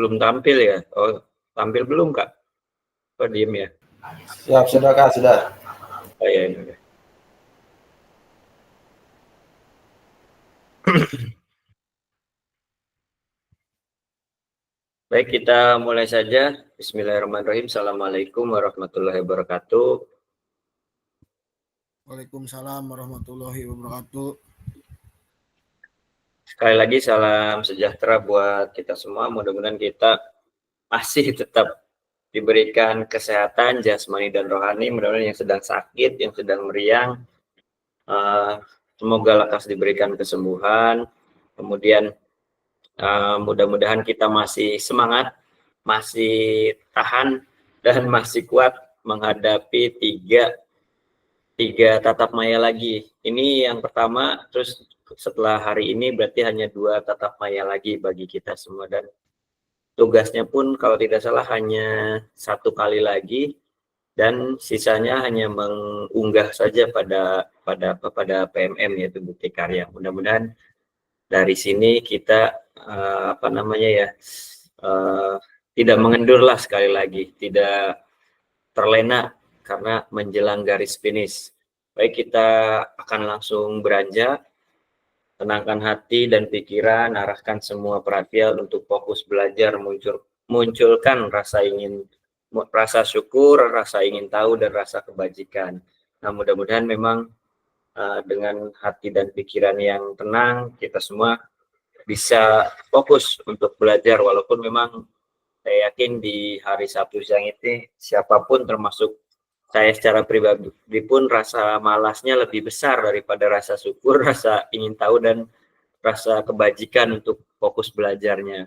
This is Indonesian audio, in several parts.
Belum tampil ya? Oh, tampil belum, Kak? Kok diem ya? Siap, sudah Kak, sudah. Oh ya, ini. Baik, kita mulai saja. Bismillahirrahmanirrahim. Assalamualaikum warahmatullahi wabarakatuh. Waalaikumsalam warahmatullahi wabarakatuh. Sekali lagi salam sejahtera buat kita semua. Mudah-mudahan kita masih tetap diberikan kesehatan jasmani dan rohani. Mudah-mudahan yang sedang sakit, yang sedang meriang, semoga lekas diberikan kesembuhan. Kemudian mudah-mudahan kita masih semangat, masih tahan, dan masih kuat menghadapi tiga tatap maya lagi. Ini yang pertama, terus setelah hari ini berarti hanya 2 tatap maya lagi bagi kita semua, dan tugasnya pun kalau tidak salah hanya 1 kali lagi, dan sisanya hanya mengunggah saja pada PMM, yaitu bukti karya. Mudah-mudahan dari sini kita tidak mengendurlah, sekali lagi tidak terlena karena menjelang garis finish. Baik, kita akan langsung beranjak. Tenangkan hati dan pikiran, arahkan semua perhatian untuk fokus belajar, munculkan rasa syukur, rasa ingin tahu, dan rasa kebajikan. Nah, mudah-mudahan memang dengan hati dan pikiran yang tenang, kita semua bisa fokus untuk belajar, walaupun memang saya yakin di hari Sabtu siang ini siapapun, termasuk saya secara pribadi pun, rasa malasnya lebih besar daripada rasa syukur, rasa ingin tahu, dan rasa kebajikan untuk fokus belajarnya.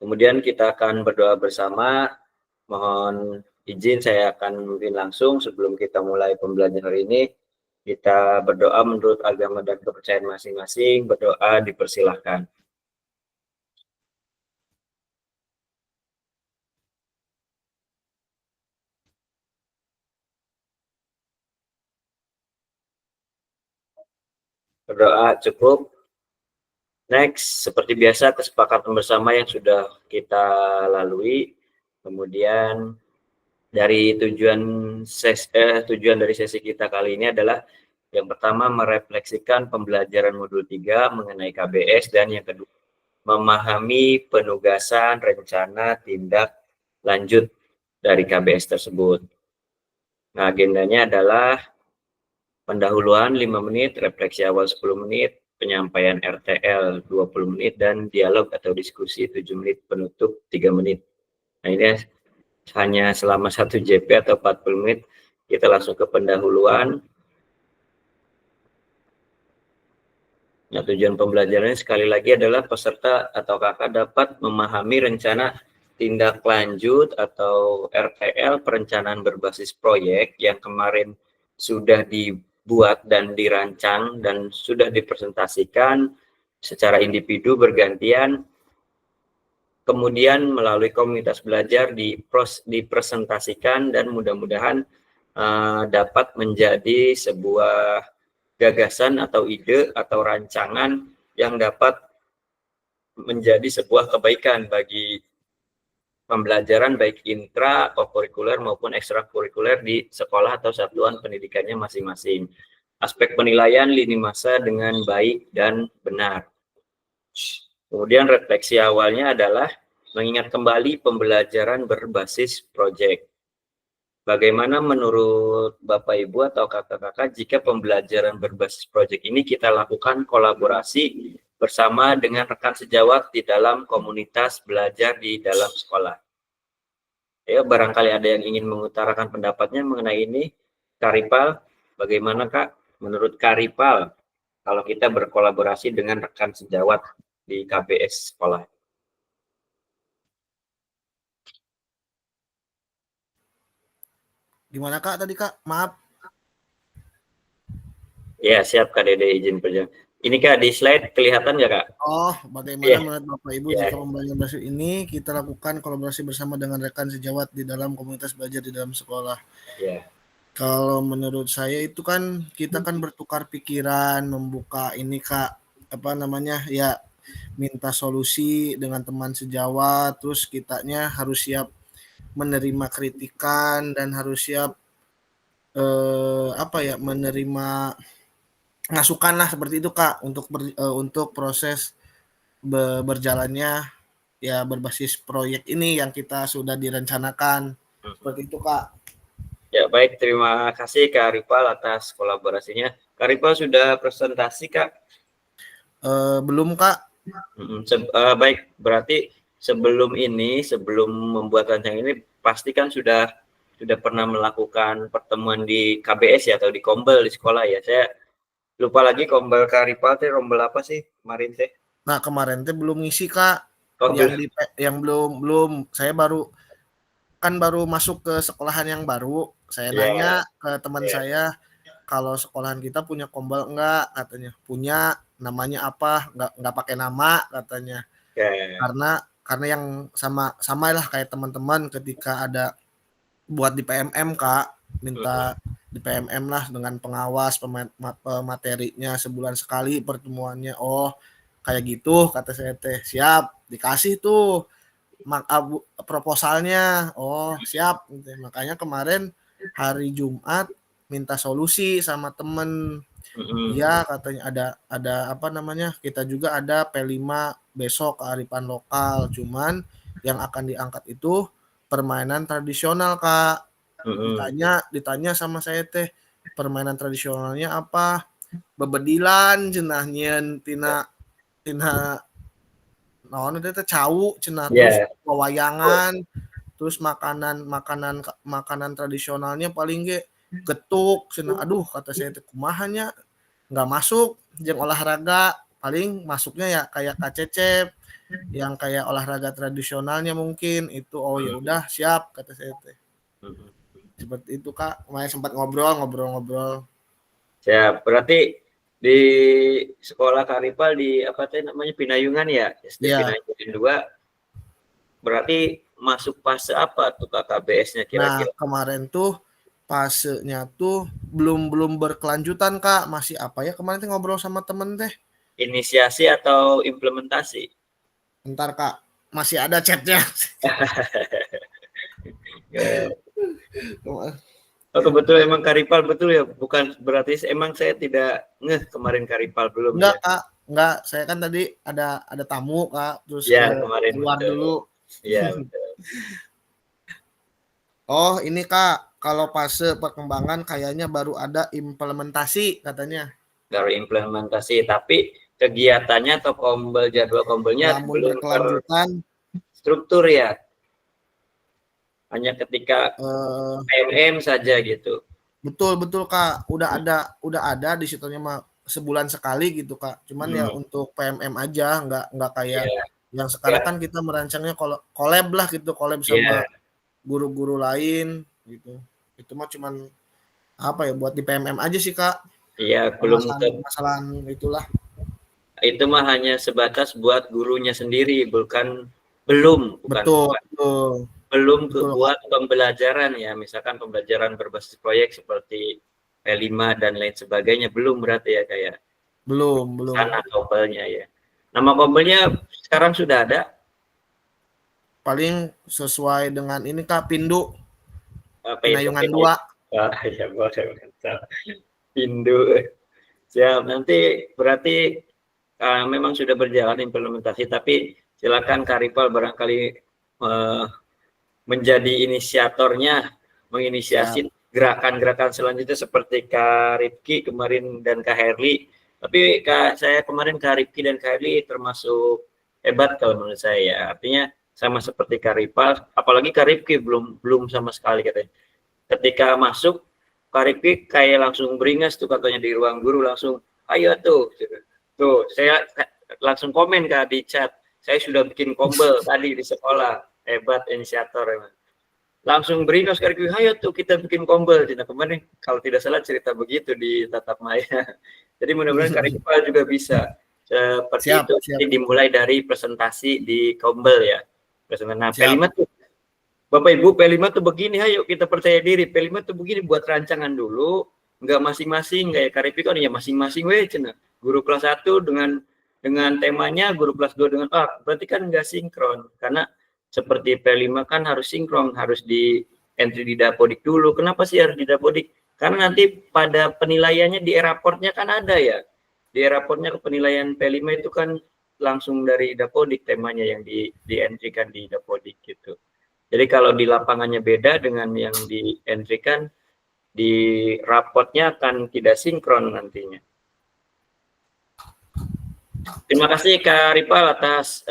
Kemudian kita akan berdoa bersama. Mohon izin saya akan memimpin langsung. Sebelum kita mulai pembelajaran hari ini, kita berdoa menurut agama dan kepercayaan masing-masing. Berdoa dipersilahkan. Berdoa cukup. Next, seperti biasa, kesepakatan bersama yang sudah kita lalui. Kemudian dari tujuan dari sesi kita kali ini adalah yang pertama, merefleksikan pembelajaran modul 3 mengenai KBS, dan yang kedua, memahami penugasan, rencana, tindak lanjut dari KBS tersebut. Nah, agendanya adalah pendahuluan 5 menit, refleksi awal 10 menit, penyampaian RTL 20 menit, dan dialog atau diskusi 7 menit, penutup 3 menit. Nah, ini hanya selama 1 JP atau 40 menit. Kita langsung ke pendahuluan. Nah, tujuan pembelajarannya sekali lagi adalah peserta atau kakak dapat memahami rencana tindak lanjut atau RTL, perencanaan berbasis proyek, yang kemarin sudah dibuat dan dirancang dan sudah dipresentasikan secara individu bergantian, kemudian melalui komunitas belajar dipresentasikan, dan mudah-mudahan dapat menjadi sebuah gagasan atau ide atau rancangan yang dapat menjadi sebuah kebaikan bagi pembelajaran baik intra, kokurikuler maupun ekstrakurikuler di sekolah atau satuan pendidikannya masing-masing. Aspek penilaian lini masa dengan baik dan benar. Kemudian refleksi awalnya adalah mengingat kembali pembelajaran berbasis proyek. Bagaimana menurut Bapak Ibu atau kakak-kakak jika pembelajaran berbasis proyek ini kita lakukan kolaborasi bersama dengan rekan sejawat di dalam komunitas belajar di dalam sekolah? Ya, barangkali ada yang ingin mengutarakan pendapatnya mengenai ini. Karipal, bagaimana Kak? Menurut Karipal, kalau kita berkolaborasi dengan rekan sejawat di KBS sekolah? Gimana Kak tadi Kak? Maaf. Ya, siap Kak Dede, izin perjalanan. Ini Kak, di slide kelihatan nggak Kak? Oh, bagaimana menurut Bapak Ibu jika pembelajaran berbasis ini kita lakukan kolaborasi bersama dengan rekan sejawat di dalam komunitas belajar di dalam sekolah? Kalau menurut saya itu kan kita kan bertukar pikiran, membuka ini Kak, minta solusi dengan teman sejawat, terus kitanya harus siap menerima kritikan dan harus siap menerima masukan lah seperti itu Kak untuk proses berjalannya ya berbasis proyek ini yang kita sudah direncanakan. Seperti itu Kak. Ya baik, terima kasih Kak Ripal atas kolaborasinya. Kak Ripal sudah presentasi Kak? Belum Kak. Baik, berarti sebelum membuat rancangan ini pasti kan sudah pernah melakukan pertemuan di KBS ya atau di Kombel di sekolah ya. Saya lupa lagi Kombel Kak Ripal teh Kombel apa sih kemarin teh? Nah kemarin teh belum ngisi Kak. Oh, yang belum saya baru masuk ke sekolahan yang baru. Saya nanya ke teman saya kalau sekolahan kita punya Kombel enggak, katanya punya, namanya apa, enggak pakai nama katanya. Karena yang sama lah kayak teman-teman ketika ada buat di PMM Kak, minta di PMM lah dengan pengawas materinya sebulan sekali pertemuannya. Oh kayak gitu kata saya teh, siap dikasih tuh proposalnya. Oh siap, makanya kemarin hari Jumat minta solusi sama temen. Iya katanya ada apa namanya, kita juga ada P5 besok kearifan lokal, cuman yang akan diangkat itu permainan tradisional Kak. Ditanya sama saya teh, permainan tradisionalnya apa? Bebedilan cenahnya tina naon teh cau cenah, terus pewayangan, terus makanan tradisionalnya paling getuk cenah. Aduh kata saya teh kumahanya nggak masuk jeung olahraga, paling masuknya ya kayak kacecep yang kayak olahraga tradisionalnya mungkin itu. Oh ya udah siap kata saya teh. Seperti itu Kak, kemarin sempat ngobrol. Ya berarti di sekolah Kak Ripal di apa teh namanya Pinayungan ya, SD Pinayungan 2. Berarti masuk fase apa tuh Kak KBS-nya kira-kira? Nah, kemarin tuh fasenya tuh belum berkelanjutan Kak, masih apa ya kemarin tuh ngobrol sama temen teh. Inisiasi atau implementasi? Bentar Kak, masih ada chatnya. Oh kebetulan emang Karipal betul ya, bukan berarti emang saya tidak kemarin Karipal belum. Enggak ya? Kak, enggak, saya kan tadi ada tamu Kak, terus ya, kemarin keluar betul. Dulu. Iya betul. Oh ini Kak, kalau fase perkembangan kayaknya baru ada implementasi katanya. Baru implementasi, tapi kegiatannya atau jadwal kombelnya belum berkelanjutan. Struktur ya. Hanya ketika PMM saja gitu. Betul Kak, udah ada di situnya mah sebulan sekali gitu Kak. Cuman ya untuk PMM aja, nggak kayak yang sekarang kan kita merancangnya collab lah gitu, collab sama guru-guru lain gitu. Itu mah cuman apa ya, buat di PMM aja sih Kak. Iya, belum masalah itulah. Itu mah hanya sebatas buat gurunya sendiri, belum buat pembelajaran ya, misalkan pembelajaran berbasis proyek seperti P5 dan lain sebagainya, belum berarti ya kayak belum sana kombelnya ya. Nama kombelnya sekarang sudah ada? Paling sesuai dengan ini Kak, Pindu Pinayungan 2. Ya boleh, Pindu. Siap, nanti berarti memang sudah berjalan implementasi, tapi silakan Kak Ripal barangkali menjadi inisiatornya, menginisiasi gerakan-gerakan selanjutnya seperti Kak Ripki kemarin dan Kak Herli. Tapi saya kemarin Kak Ripki dan Kak Herli termasuk hebat kalau menurut saya. Artinya sama seperti Kak Ripal, apalagi Kak Ripki belum sama sekali katanya. Ketika masuk Kak Ripki kayak langsung beringas tuh katanya di ruang guru, langsung ayo tuh saya langsung komen Kak di chat, saya sudah bikin kombel tadi di sekolah. Hebat inisiator emang. Langsung beringas Kak Ripki, ayo tuh kita bikin kombel. Nah, kemarin kalau tidak salah cerita begitu di tatap maya. Jadi mudah-mudahan Kak Ripal juga bisa seperti itu. Jadi dimulai dari presentasi di kombel ya. Nah, P5 tuh Bapak Ibu, P5 tuh begini, ayo kita percaya diri. P5 tuh begini, buat rancangan dulu, enggak masing-masing kayak Kak Ripki kan ya masing-masing cina. Guru kelas 1 dengan dengan temanya, guru kelas 2 dengan berarti kan nggak sinkron. Karena seperti P5 kan harus sinkron, harus di entry di Dapodik dulu. Kenapa sih harus di Dapodik? Karena nanti pada penilaiannya di e-raportnya kan ada ya. Di e-raportnya penilaian P5 itu kan langsung dari Dapodik temanya yang di entry kan di Dapodik gitu. Jadi kalau di lapangannya beda dengan yang di entry kan, di raportnya akan tidak sinkron nantinya. Terima kasih Kak Ripal atas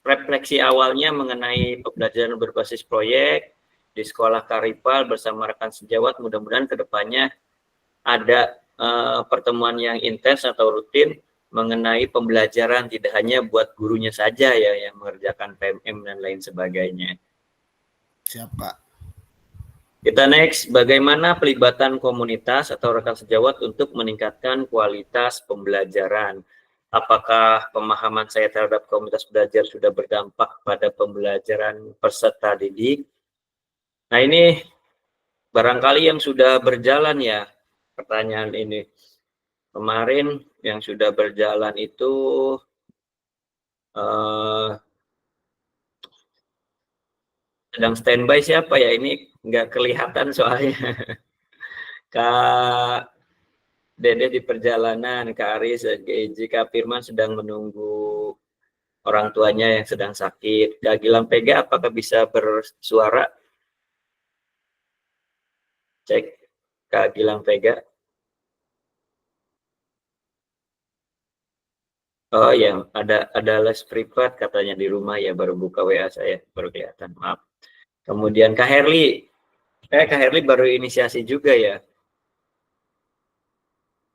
refleksi awalnya mengenai pembelajaran berbasis proyek di sekolah Kak Ripal bersama rekan sejawat. Mudah-mudahan kedepannya ada pertemuan yang intens atau rutin mengenai pembelajaran, tidak hanya buat gurunya saja ya yang mengerjakan PMM dan lain sebagainya. Siap, Pak. Kita next, bagaimana pelibatan komunitas atau rekan sejawat untuk meningkatkan kualitas pembelajaran? Apakah pemahaman saya terhadap komunitas belajar sudah berdampak pada pembelajaran peserta didik? Nah ini barangkali yang sudah berjalan ya pertanyaan ini. Kemarin yang sudah berjalan itu sedang standby siapa ya? Ini nggak kelihatan soalnya. Kak Dede di perjalanan, Kak Aris, Kak Firman sedang menunggu orang tuanya yang sedang sakit. Kak Gilang Pega, apakah bisa bersuara? Cek Kak Gilang Pega. Oh ya, ada les privat katanya di rumah ya, baru buka WA saya, baru kelihatan, maaf. Kemudian Kak Herli, Kak Herli baru inisiasi juga ya.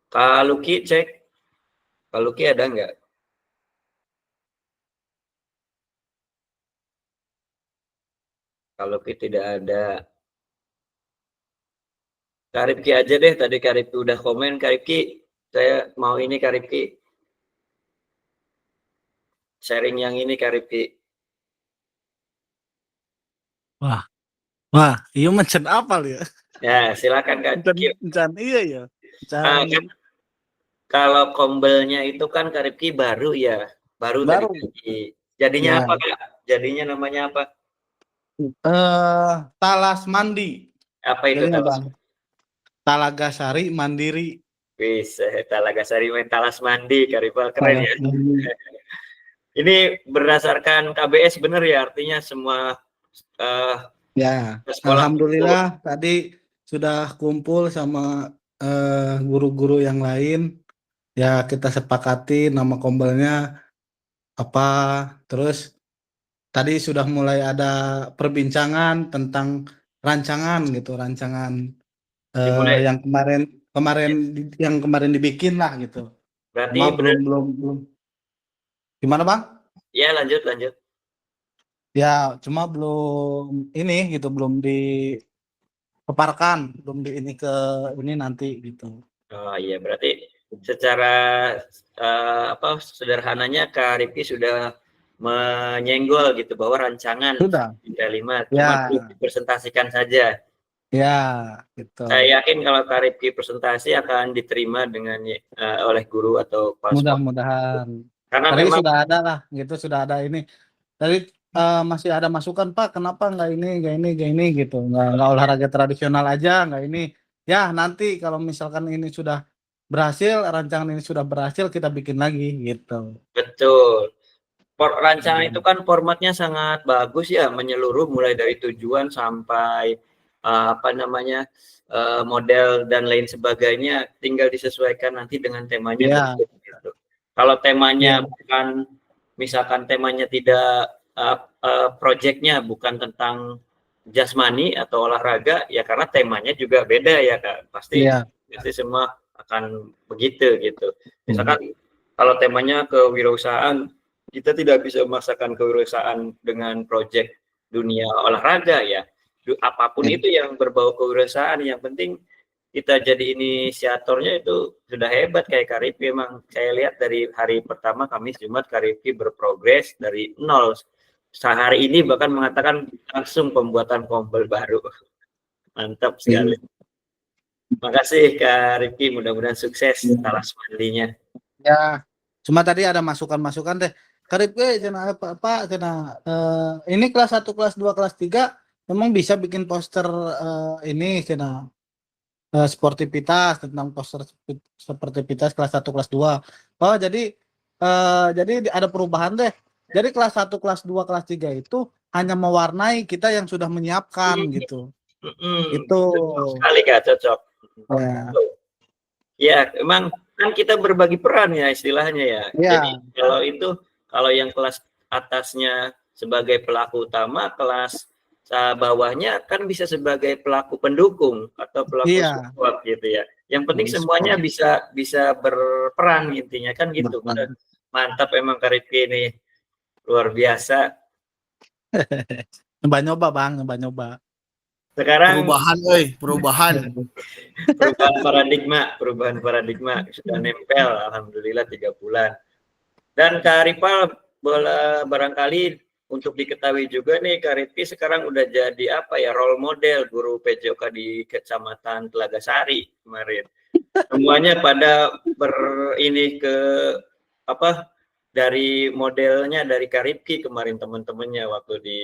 Kak Luki cek, Kak Luki ada nggak? Kak Luki tidak ada. Kak Ripki aja deh, tadi Kak Ripki udah komen. Kak Ripki, saya mau ini Kak Ripki. Sharing yang ini Kak Ripki. Wah, iya mencen apal ya. Ya, silakan Kak. Mencen iya ya. Kan, kalau kombelnya itu kan Kak Ripki baru ya. Baru. Tadi. Jadinya ya. apa Kak? Jadinya namanya apa? Talas Mandi. Apa itu Talas? Talaga Sari Mandiri. Wis, Talaga Sari Talas Mandi, Kak Ripal, keren ya. Ini berdasarkan KBS benar ya, artinya semua ya, sekolah. Alhamdulillah tadi sudah kumpul sama guru-guru yang lain. Ya, kita sepakati nama kombelnya apa. Terus tadi sudah mulai ada perbincangan tentang rancangan gitu, rancangan yang kemarin dibikin lah gitu. Berarti Cuma belum. Gimana Bang? Ya lanjut. Ya, cuma belum ini gitu, belum dipaparkan, belum di ini ke ini nanti gitu. Oh iya, berarti secara sederhananya Kak Ripki sudah menyenggol gitu bahwa rancangan Sudah. P5 Ya. cuma dipresentasikan saja. Ya, gitu. Saya yakin kalau Kak Ripki presentasi akan diterima dengan oleh guru atau kepala sekolah. Mudah-mudahan. Karena tadi memang sudah ada lah, gitu sudah ada ini. Tadi masih ada masukan Pak, kenapa nggak ini gitu, nggak olahraga tradisional aja, nggak ini. Ya nanti kalau misalkan ini sudah berhasil, rancangan ini sudah berhasil, kita bikin lagi gitu. betul. Rancangan itu kan formatnya sangat bagus ya, menyeluruh mulai dari tujuan sampai model dan lain sebagainya, tinggal disesuaikan nanti dengan temanya. Ya. Gitu. Kalau temanya bukan, misalkan temanya tidak proyeknya bukan tentang jasmani atau olahraga, ya karena temanya juga beda ya Kak, pasti semua akan begitu gitu. Misalkan kalau temanya kewirausahaan, kita tidak bisa memaksakan kewirausahaan dengan proyek dunia olahraga ya. Apapun itu yang berbau kewirausahaan, yang penting kita jadi inisiatornya itu sudah hebat. Kayak Kak Ripki, memang saya lihat dari hari pertama Kamis Jumat Kak Ripki berprogres dari nol. Sehari ini bahkan mengatakan langsung pembuatan kombel baru. Mantap sekali. Terima kasih Kak Ripki, mudah-mudahan sukses talas mandinya. Ya, Cuma tadi ada masukan-masukan teh. Karib cenah apa cenah ini kelas 1, kelas 2, kelas 3 memang bisa bikin poster ini cenah sportivitas tentang poster sportivitas kelas 1, kelas 2. Oh, jadi ada perubahan deh. Jadi kelas 1, kelas 2, kelas 3 itu hanya mewarnai, kita yang sudah menyiapkan gitu. Itu. Cocok sekali Kak, cocok. Ya. Ya, emang kan kita berbagi peran ya istilahnya ya. Ya. Jadi kalau yang kelas atasnya sebagai pelaku utama, kelas bawahnya kan bisa sebagai pelaku pendukung atau pelaku Iya. support gitu ya. Yang penting Pelaku semuanya bisa berperan intinya kan gitu. Mantap emang Karipki ini luar biasa. Nyoba-nyoba Bang, nyoba-nyoba. Sekarang perubahan. perubahan paradigma sudah nempel alhamdulillah 3 bulan. Dan Kak Ripal barangkali untuk diketahui juga nih, Kak Ripki sekarang udah jadi apa ya, role model guru PJOK di Kecamatan Telaga Sari kemarin. Semuanya pada dari modelnya dari Kak Ripki kemarin, teman-temannya waktu di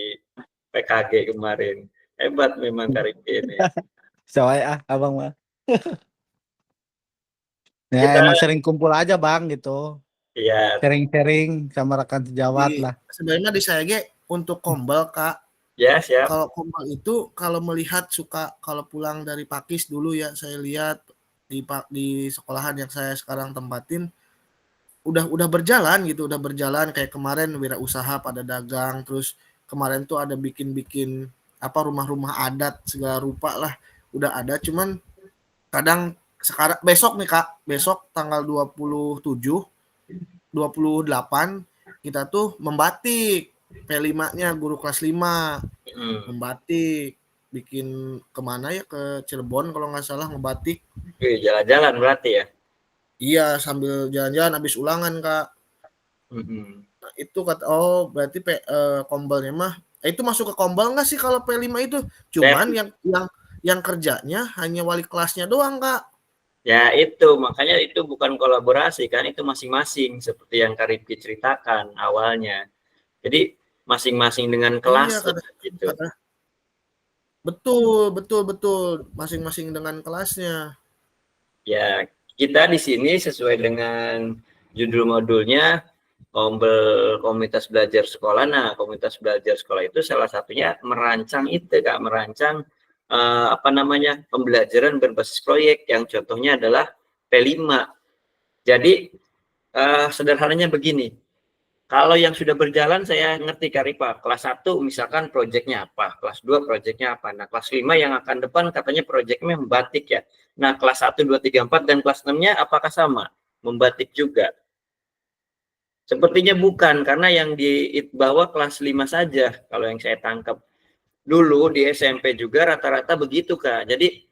PKG kemarin. Hebat memang Kak Ripki ini. Sawai abang mah. Ya emang sering kumpul aja Bang gitu. Iya. Sharing-sharing sama rekan sejawat lah. Sebenarnya di saya untuk kombel Kak. Ya siap. Kalau kombel itu kalau melihat kalau pulang dari Pakis dulu ya, saya lihat di sekolahan yang saya sekarang tempatin udah berjalan gitu, kayak kemarin wirausaha pada dagang, terus kemarin tuh ada bikin rumah-rumah adat segala rupa lah udah ada, cuman kadang sekarang besok nih Kak, besok tanggal 27 28 kita tuh membatik P5-nya guru kelas 5 membatik, bikin kemana ya, ke Cirebon kalau nggak salah membatik. Jalan-jalan berarti ya? Iya, sambil jalan-jalan habis ulangan Kak. Nah, itu kata berarti kombelnya mah itu masuk ke kombel nggak sih kalau P5 itu? Cuman yang kerjanya hanya wali kelasnya doang Kak. Ya itu, makanya itu bukan kolaborasi kan, itu masing-masing seperti yang Kak Ripki ceritakan awalnya. Jadi masing-masing dengan kelas gitu. Betul, masing-masing dengan kelasnya. Ya, kita di sini sesuai dengan judul modulnya komunitas belajar sekolah. Nah, komunitas belajar sekolah itu salah satunya merancang pembelajaran berbasis proyek, yang contohnya adalah P5. Jadi sederhananya begini, kalau yang sudah berjalan saya ngerti Kak Ripa, kelas 1 misalkan proyeknya apa, kelas 2 proyeknya apa, nah kelas 5 yang akan depan katanya proyeknya membatik ya. Nah kelas 1, 2, 3, 4 dan kelas 6-nya apakah sama? Membatik juga? Sepertinya bukan, karena yang dibawa kelas 5 saja kalau yang saya tangkap. Dulu di SMP juga rata-rata begitu Kak. Jadi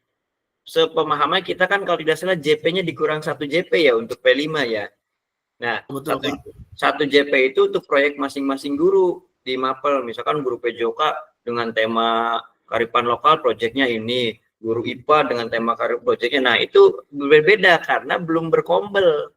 sepemahaman kita kan kalau tidak salah JP-nya dikurang 1 JP ya untuk P5 ya. Nah, satu JP itu untuk proyek masing-masing guru di Mapel. Misalkan guru PJOK dengan tema kearifan lokal proyeknya ini, guru IPA dengan tema kearifan proyeknya. Nah, itu berbeda karena belum berkombel.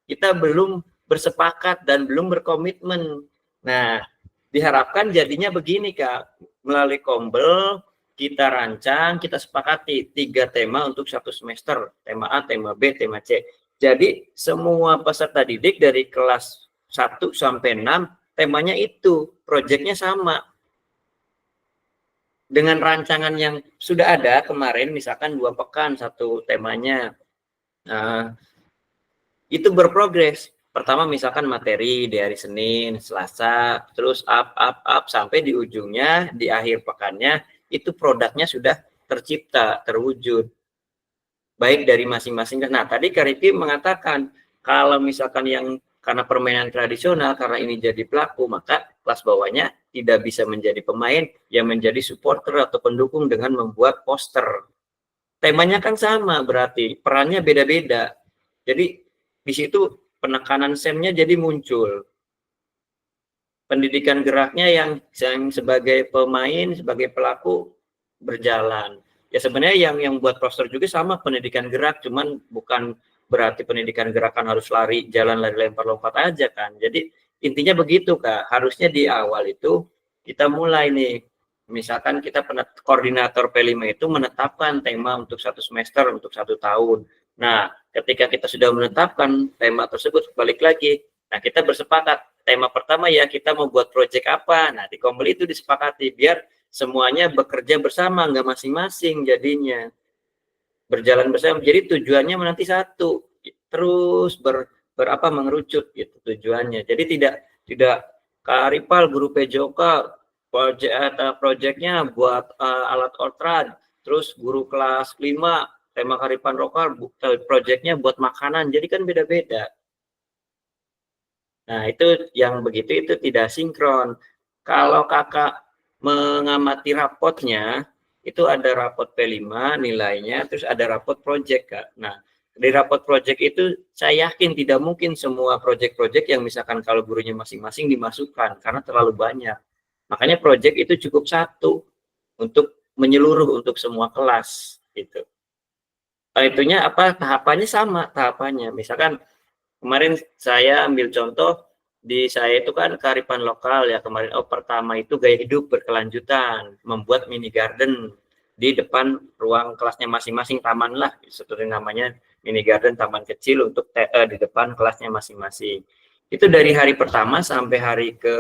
Kita belum bersepakat dan belum berkomitmen. Nah, diharapkan jadinya begini Kak, melalui kombel kita rancang, kita sepakati 3 tema untuk 1 semester, tema A, tema B, tema C. Jadi semua peserta didik dari kelas 1 sampai 6 temanya itu, proyeknya sama. Dengan rancangan yang sudah ada kemarin, misalkan 2 pekan 1 temanya. Nah, itu berprogres. Pertama misalkan materi di hari Senin, Selasa, terus up sampai di ujungnya, di akhir pekannya, itu produknya sudah tercipta, terwujud. Baik dari masing-masing. Nah, tadi Kak Ripki mengatakan, kalau misalkan yang karena permainan tradisional, karena ini jadi pelaku, maka kelas bawahnya tidak bisa menjadi pemain, yang menjadi supporter atau pendukung dengan membuat poster. Temanya kan sama, berarti perannya beda-beda. Jadi di situ penekanan SEM-nya jadi muncul. Pendidikan geraknya yang sebagai pemain, sebagai pelaku berjalan. Ya sebenarnya yang buat poster juga sama, pendidikan gerak, cuman bukan berarti pendidikan gerakan harus lari, jalan, lari, lempar, lompat aja kan. Jadi intinya begitu Kak, harusnya di awal itu kita mulai nih, misalkan kita koordinator P5 itu menetapkan tema untuk 1 semester, untuk 1 tahun. Nah, ketika kita sudah menetapkan tema tersebut, balik lagi, nah kita bersepakat, tema pertama ya kita mau buat project apa, nah di Kombel itu disepakati, biar semuanya bekerja bersama, nggak masing-masing jadinya. Berjalan bersama, jadi tujuannya nanti satu, terus mengerucut gitu tujuannya. Jadi tidak Kak Ripal, guru PJOK, proyeknya buat alat outrun, terus guru kelas 5 tema kearifan lokal proyeknya buat makanan, jadi kan beda-beda. Nah itu yang begitu itu tidak sinkron. Kalau kakak mengamati rapotnya, itu ada rapot P5 nilainya, terus ada rapot project Kak. Nah di rapot project itu saya yakin tidak mungkin semua project-project yang misalkan kalau gurunya masing-masing dimasukkan karena terlalu banyak. Makanya project itu cukup 1 untuk menyeluruh untuk semua kelas gitu. Itunya apa, tahapannya sama tahapannya. Misalkan kemarin saya ambil contoh di saya itu kan kearifan lokal ya kemarin. Pertama itu gaya hidup berkelanjutan, membuat mini garden di depan ruang kelasnya masing-masing, taman lah seperti namanya, mini garden, taman kecil untuk di depan kelasnya masing-masing. Itu dari hari pertama sampai hari ke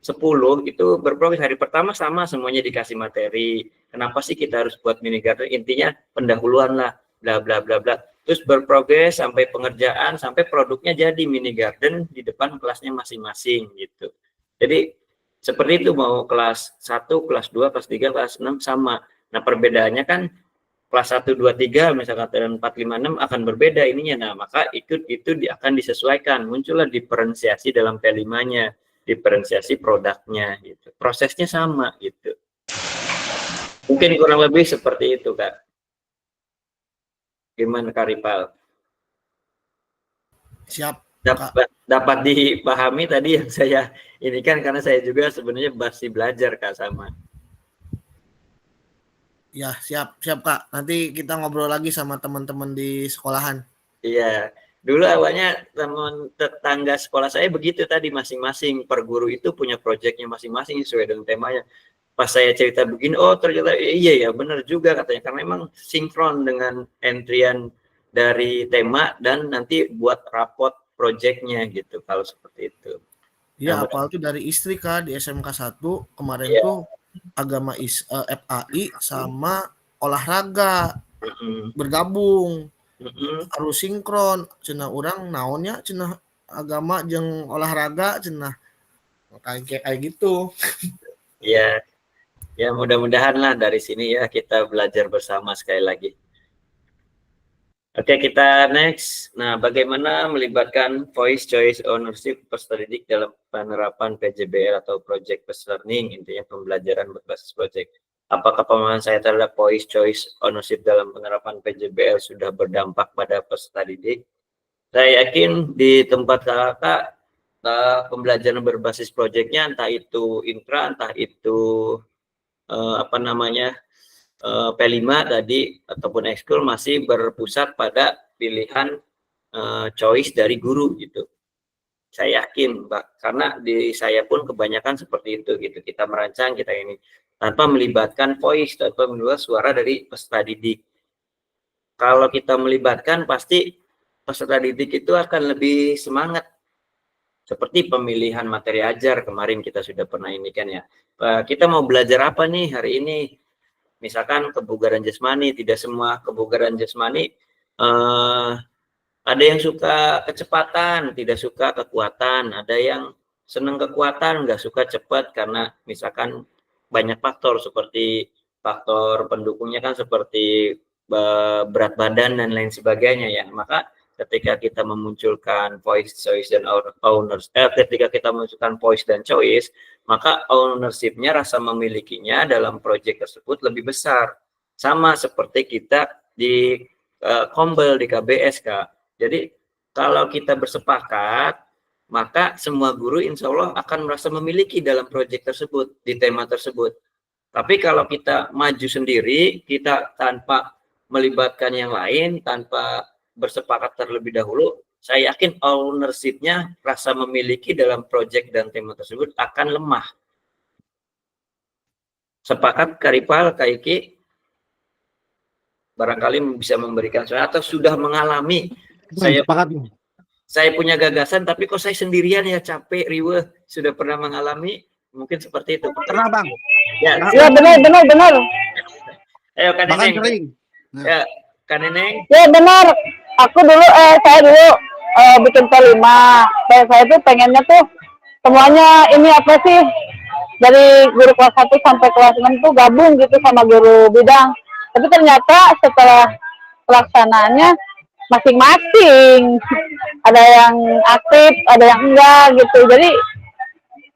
10 itu berprogres. Hari pertama sama, semuanya dikasih materi. Kenapa sih kita harus buat mini garden? Intinya pendahuluan lah, bla bla bla bla. Terus berprogres sampai pengerjaan, sampai produknya jadi mini garden di depan kelasnya masing-masing gitu. Jadi seperti itu, mau kelas 1, kelas 2, kelas 3, kelas 6 sama. Nah perbedaannya kan kelas 1, 2, 3 misalkan 4, 5, 6 akan berbeda ininya. Nah maka itu akan disesuaikan, muncullah diferensiasi dalam P5-nya, diferensiasi produknya gitu. Prosesnya sama gitu. Mungkin kurang lebih seperti itu Kak. Gimana Kak Ripal? Siap. Dapat dipahami tadi yang saya ini kan, karena saya juga sebenarnya masih belajar Kak sama. Ya, siap Kak. Nanti kita ngobrol lagi sama teman-teman di sekolahan. Iya. Dulu awalnya teman tetangga sekolah saya begitu tadi, masing-masing per guru itu punya proyeknya masing-masing sesuai dengan temanya. Pas saya cerita begini, oh ternyata iya ya benar juga katanya, karena memang sinkron dengan entrian dari tema dan nanti buat rapot proyeknya gitu kalau seperti itu. Iya, apal tuh dari istri Kak di SMK 1 kemarin tuh agama FAI sama olahraga bergabung. Harus sinkron, cenah orang naonnya cenah agama jeung olahraga cenah kayak gitu. Iya. Ya mudah-mudahan lah dari sini ya kita belajar bersama sekali lagi. Oke, kita next. Nah, bagaimana melibatkan voice choice ownership peserta didik dalam penerapan PJBL atau project based learning, intinya pembelajaran berbasis project. Apakah pemahaman saya terhadap voice choice ownership dalam penerapan PJBL sudah berdampak pada peserta didik? Saya yakin di tempat kakak pembelajaran berbasis projectnya, entah itu intra, entah itu P5 tadi ataupun ekskul, masih berpusat pada pilihan choice dari guru gitu. Saya yakin Mbak, karena di saya pun kebanyakan seperti itu gitu. Kita merancang, kita ini tanpa melibatkan voice, tanpa melibatkan suara dari peserta didik. Kalau kita melibatkan, pasti peserta didik itu akan lebih semangat. Seperti pemilihan materi ajar kemarin kita sudah pernah ini kan ya. Kita mau belajar apa nih hari ini? Misalkan kebugaran jasmani, tidak semua kebugaran jasmani ada yang suka kecepatan, tidak suka kekuatan, ada yang senang kekuatan, nggak suka cepat karena misalkan banyak faktor seperti faktor pendukungnya kan seperti berat badan dan lain sebagainya ya. Maka ketika kita memunculkan voice, choice, dan ketika kita memunculkan voice dan choice, maka ownership-nya, rasa memilikinya dalam proyek tersebut lebih besar. Sama seperti kita di Kombel, di KBS Kak. Jadi kalau kita bersepakat, maka semua guru insya Allah akan merasa memiliki dalam proyek tersebut, di tema tersebut. Tapi kalau kita maju sendiri, kita tanpa melibatkan yang lain, tanpa bersepakat terlebih dahulu, saya yakin ownership-nya, rasa memiliki dalam proyek dan tema tersebut akan lemah. Sepakat Kak Ripal, Kak Iki? Barangkali bisa memberikan soal atau sudah mengalami. Saya punya gagasan, tapi kok saya sendirian ya, capek, riweh. Sudah pernah mengalami, mungkin seperti itu. Pernah Bang. Ya, Ya benar. ayo Kak Bahkan Neneng. sering. Ya, Kak Neneng. Ya benar. Saya dulu bikin P5. Saya tuh pengennya tuh semuanya ini apa sih, dari guru kelas 1 sampai kelas 6 tuh gabung gitu sama guru bidang. Tapi ternyata setelah pelaksanaannya masing-masing. Ada yang aktif, ada yang enggak gitu. Jadi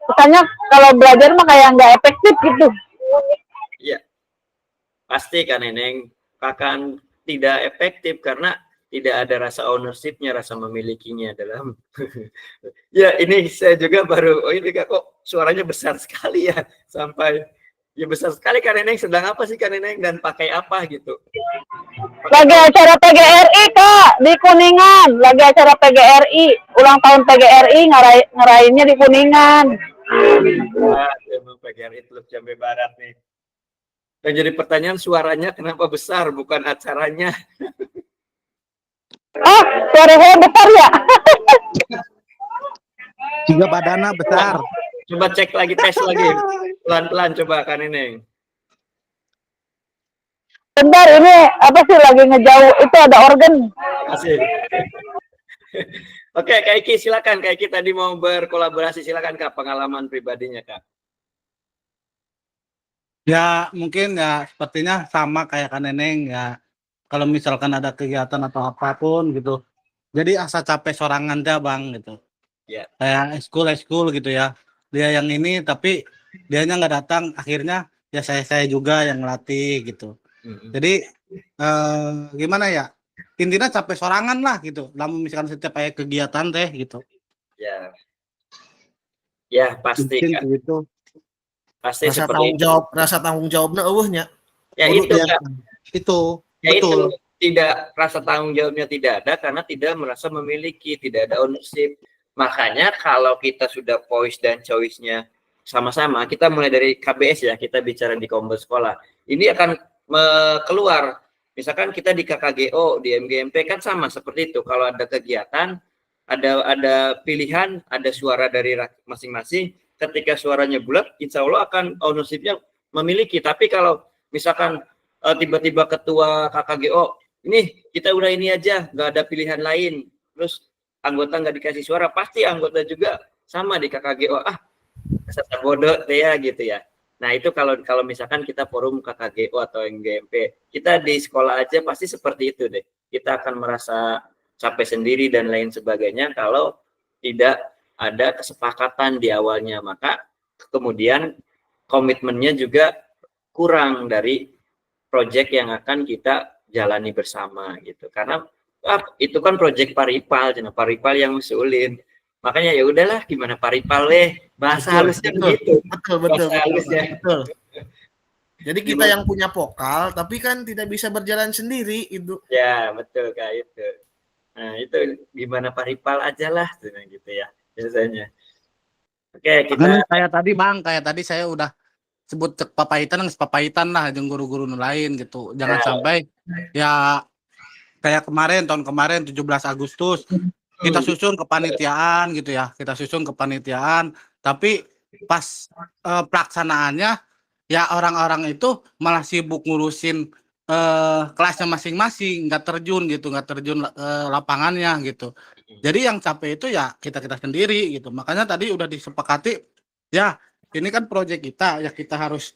kesannya kalau belajar mah kayak nggak efektif gitu. Iya, pasti Kak Neneng akan tidak efektif karena tidak ada rasa ownership-nya, rasa memilikinya dalam. Ya, ini saya juga baru, ini kok suaranya besar sekali ya, sampai ya besar sekali. Kak Neneng sedang apa sih Kak Neneng dan pakai apa gitu? Lagi acara PGRI Kak di Kuningan, lagi acara PGRI, ulang tahun PGRI ngerayainnya di Kuningan. Emang PGRI Teluk Jambe Barat nih. Dan jadi pertanyaan, suaranya kenapa besar, bukan acaranya? Suara saya besar ya? Juga badannya besar. Coba cek lagi, tes lagi. Pelan-pelan coba Kak Neneng. Bentar, ini apa sih lagi ngejauh, itu ada organ. Asik. Oke, Kak Iki silakan. Kak Iki tadi mau berkolaborasi, silakan Kak, pengalaman pribadinya Kak. Ya mungkin ya sepertinya sama kayak Kak Neneng ya. Kalau misalkan ada kegiatan atau apapun gitu, jadi asa capek sorangan dah Bang gitu. Ya. Kayak eskul gitu ya. Dia yang ini tapi dianya nggak datang, akhirnya ya saya juga yang ngelatih gitu. Jadi gimana ya? Intinya capek sorangan lah gitu. Namun misalkan setiap kayak kegiatan teh gitu. Ya. Ya, pasti Mungkin Kak. gitu. Pasti Rasa seperti tanggung itu. jawab, rasa tanggung jawabnya eueuhnya. Ya Guru itu dia- Kak. Itu Ya betul. itu, tidak, rasa tanggung jawabnya tidak ada karena tidak merasa memiliki, tidak ada ownership. Makanya kalau kita sudah voice dan choice-nya sama-sama, kita mulai dari KBS ya, kita bicara di Kombes Sekolah. Ini akan keluar, misalkan kita di KKGO, di MGMP kan sama seperti itu. Kalau ada kegiatan, ada pilihan, ada suara dari masing-masing. Ketika suaranya bulat, insya Allah akan ownership-nya memiliki. Tapi kalau misalkan tiba-tiba ketua KKGO, ini kita udah ini aja, nggak ada pilihan lain, terus anggota nggak dikasih suara, pasti anggota juga sama di KKGO, peserta bodoh ya gitu ya. Nah itu kalau misalkan kita forum KKGO atau MGMP, kita di sekolah aja pasti seperti itu deh. Kita akan merasa capek sendiri dan lain sebagainya kalau tidak ada kesepakatan di awalnya, maka kemudian komitmennya juga kurang dari proyek yang akan kita jalani bersama gitu. Karena itu kan proyek Paripal, Paripal yang ngusulin. Makanya ya udahlah, gimana Paripal bahasa halusnya begitu. Betul. Jadi kita yang punya vokal tapi kan tidak bisa berjalan sendiri itu. Ya, betul Kak itu. Nah, itu gimana Paripal aja lah gitu ya biasanya. Oke, kita kayak tadi Bang, kayak tadi saya udah sebut cek papaitan lah jeung guru-guru lain gitu. Jangan sampai ya kayak tahun kemarin 17 Agustus kita susun kepanitiaan gitu ya. Kita susun kepanitiaan tapi pas pelaksanaannya ya orang-orang itu malah sibuk ngurusin kelasnya masing-masing, nggak terjun lapangannya gitu. Jadi yang capek itu ya kita sendiri gitu. Makanya tadi udah disepakati ya ini kan proyek kita ya, kita harus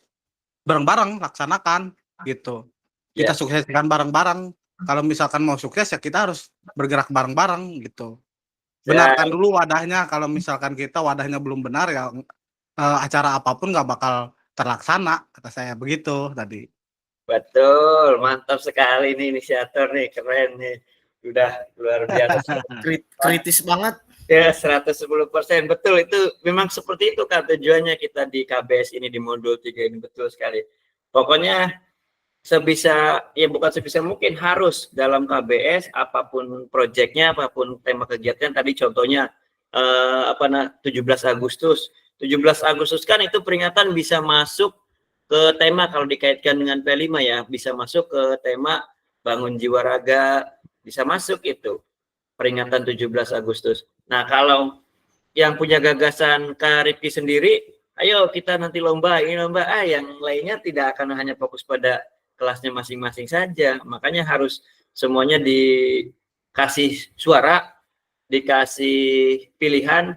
bareng-bareng laksanakan gitu. Kita sukseskan bareng-bareng. Kalau misalkan mau sukses ya kita harus bergerak bareng-bareng gitu. Benarkan dulu wadahnya. Kalau misalkan kita wadahnya belum benar ya acara apapun nggak bakal terlaksana, kata saya begitu tadi. betul, mantap sekali nih inisiator nih, keren nih. Udah luar biasa. Kritis banget. Ya, 110%. Betul, itu memang seperti itu Kak tujuannya kita di KBS ini, di modul 3 ini, betul sekali. Pokoknya bukan sebisa mungkin, harus dalam KBS apapun proyeknya, apapun tema kegiatan. Tadi contohnya 17 Agustus. 17 Agustus kan itu peringatan bisa masuk ke tema, kalau dikaitkan dengan P5 ya, bisa masuk ke tema bangun jiwa raga, bisa masuk itu peringatan 17 Agustus. Nah, kalau yang punya gagasan Kak Rifki sendiri, ayo kita nanti lomba, ini lomba, yang lainnya tidak akan hanya fokus pada kelasnya masing-masing saja. Makanya harus semuanya dikasih suara, dikasih pilihan.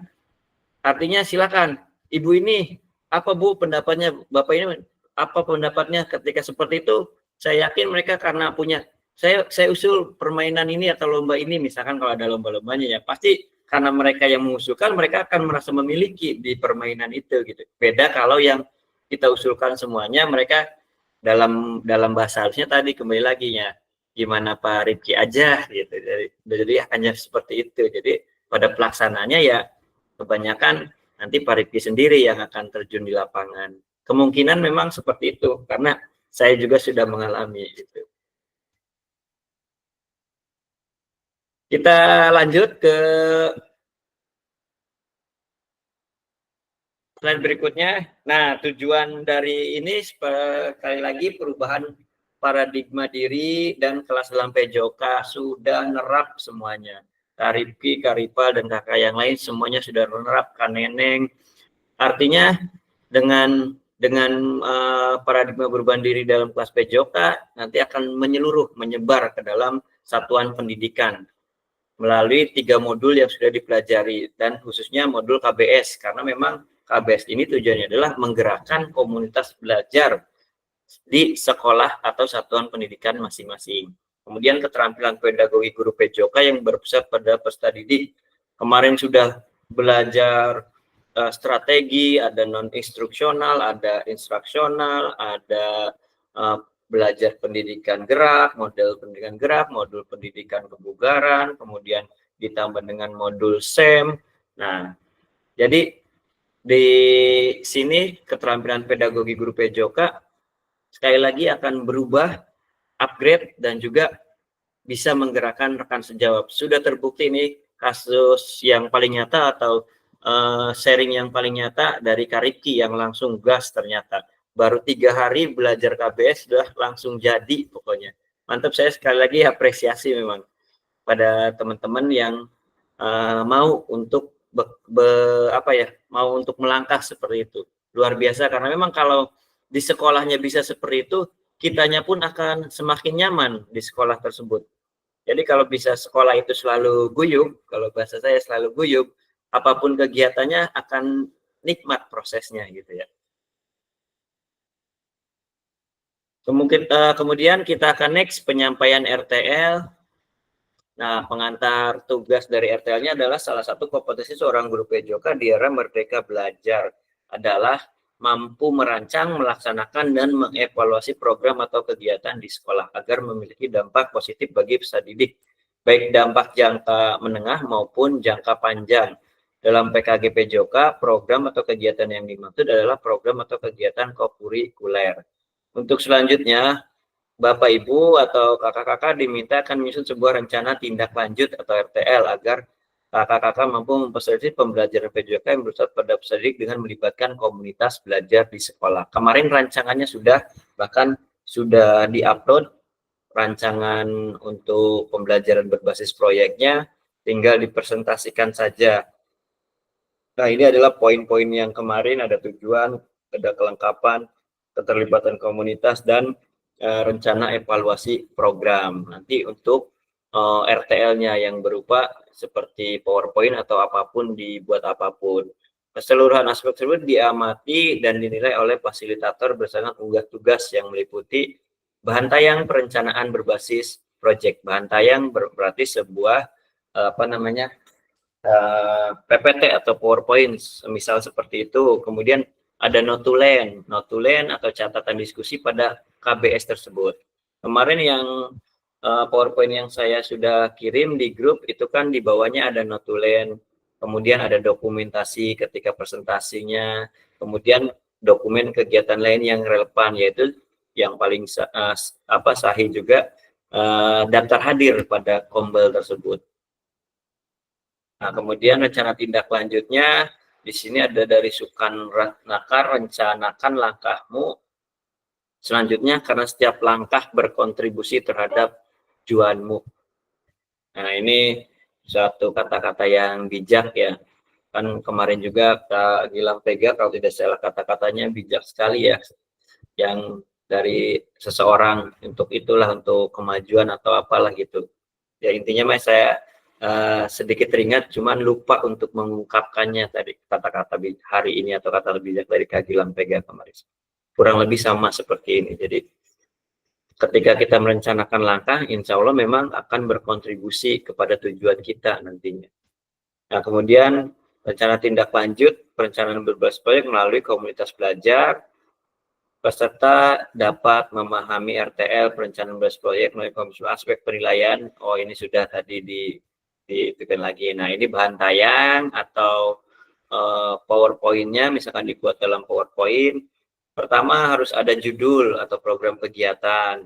Artinya silakan, Ibu ini apa Bu pendapatnya, Bapak ini apa pendapatnya ketika seperti itu. Saya yakin mereka karena punya, saya usul permainan ini atau lomba ini, misalkan kalau ada lomba-lombanya ya, pasti karena mereka yang mengusulkan, mereka akan merasa memiliki di permainan itu gitu. Beda kalau yang kita usulkan semuanya, mereka dalam bahasa halusnya tadi kembali lagi ya, gimana Pak Rifki aja gitu. Jadi hanya seperti itu. Jadi pada pelaksanaannya ya kebanyakan nanti Pak Rifki sendiri yang akan terjun di lapangan. Kemungkinan memang seperti itu karena saya juga sudah mengalami gitu. Kita lanjut ke slide berikutnya. Nah, tujuan dari ini sekali lagi perubahan paradigma diri dan kelas dalam PJOK sudah nerap semuanya. Kak Rifki, Kak Ripal, dan kakak yang lain semuanya sudah nerap, Kak Neneng. Artinya dengan paradigma perubahan diri dalam kelas PJOK nanti akan menyebar ke dalam satuan pendidikan melalui 3 modul yang sudah dipelajari, dan khususnya modul KBS, karena memang KBS ini tujuannya adalah menggerakkan komunitas belajar di sekolah atau satuan pendidikan masing-masing. Kemudian keterampilan pedagogi guru PJOK yang berpusat pada peserta didik. Kemarin sudah belajar strategi, ada non-instruksional, ada instruksional, ada belajar pendidikan gerak, model pendidikan gerak, modul pendidikan kebugaran, kemudian ditambah dengan modul SEM. Nah, jadi di sini keterampilan pedagogi guru PJOK sekali lagi akan berubah, upgrade, dan juga bisa menggerakkan rekan sejawat. Sudah terbukti ini kasus yang paling nyata atau sharing yang paling nyata dari Kak Rifki yang langsung gas ternyata. Baru 3 hari belajar KBS sudah langsung jadi pokoknya. Mantap, saya sekali lagi apresiasi memang pada teman-teman yang mau untuk mau untuk melangkah seperti itu. Luar biasa, karena memang kalau di sekolahnya bisa seperti itu, kitanya pun akan semakin nyaman di sekolah tersebut. Jadi kalau bisa sekolah itu selalu guyub, kalau bahasa saya selalu guyub, apapun kegiatannya akan nikmat prosesnya gitu ya. Kemudian kita akan next penyampaian RTL. Nah, pengantar tugas dari RTL-nya adalah salah satu kompetensi seorang guru PJOK di era merdeka belajar adalah mampu merancang, melaksanakan, dan mengevaluasi program atau kegiatan di sekolah agar memiliki dampak positif bagi peserta didik, baik dampak jangka menengah maupun jangka panjang. Dalam PKG PJOK, program atau kegiatan yang dimaksud adalah program atau kegiatan kokurikuler. Untuk selanjutnya, Bapak Ibu atau kakak-kakak diminta akan menyusun sebuah rencana tindak lanjut atau RTL agar kakak-kakak mampu memfasilitasi pembelajaran PJOK yang bersifat pada peserta didik dengan melibatkan komunitas belajar di sekolah. Kemarin rancangannya bahkan sudah diupload rancangan untuk pembelajaran berbasis proyeknya, tinggal dipresentasikan saja. Nah, ini adalah poin-poin yang kemarin, ada tujuan, ada kelengkapan, keterlibatan komunitas, dan rencana evaluasi program. Nanti untuk RTL-nya yang berupa seperti PowerPoint atau apapun, dibuat apapun. Keseluruhan aspek tersebut diamati dan dinilai oleh fasilitator bersama unggah tugas yang meliputi bahan tayang perencanaan berbasis proyek. Bahan tayang berarti sebuah PPT atau PowerPoint, misal seperti itu. Kemudian ada notulen atau catatan diskusi pada KBS tersebut. Kemarin yang PowerPoint yang saya sudah kirim di grup itu kan di bawahnya ada notulen, kemudian ada dokumentasi ketika presentasinya, kemudian dokumen kegiatan lain yang relevan, yaitu yang paling sahih juga daftar hadir pada kombel tersebut. Nah, kemudian rencana tindak lanjutnya di sini ada dari Sukan Ratnakar, rencanakan langkahmu selanjutnya karena setiap langkah berkontribusi terhadap tujuanmu. Nah, ini suatu kata-kata yang bijak ya. Kan kemarin juga Kak Gilang Vega kalau tidak salah kata-katanya bijak sekali ya. Yang dari seseorang untuk itulah, untuk kemajuan atau apalah gitu. Ya intinya mas saya sedikit teringat, cuman lupa untuk mengungkapkannya tadi kata-kata hari ini atau kata bijak dari Kak Gilang Vega kemarin. Kurang lebih sama seperti ini. Jadi ketika kita merencanakan langkah, insya Allah memang akan berkontribusi kepada tujuan kita nantinya. Nah kemudian rencana tindak lanjut perencanaan berbasis proyek melalui komunitas belajar. Peserta dapat memahami RTL perencanaan berbasis proyek melalui aspek penilaian. Oh ini sudah tadi dibikin lagi. Nah ini bahan tayang atau PowerPoint-nya misalkan dibuat dalam PowerPoint. Pertama harus ada judul atau program kegiatan.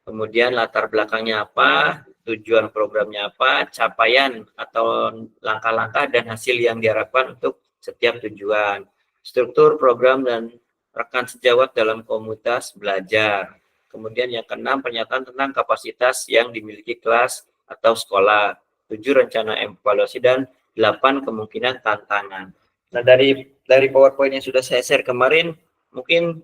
Kemudian latar belakangnya apa, tujuan programnya apa, capaian atau langkah-langkah dan hasil yang diharapkan untuk setiap tujuan. Struktur program dan rekan sejawat dalam komunitas belajar. Kemudian yang keenam, pernyataan tentang kapasitas yang dimiliki kelas atau sekolah. 7 rencana evaluasi dan 8 kemungkinan tantangan. Nah dari PowerPoint yang sudah saya share kemarin, mungkin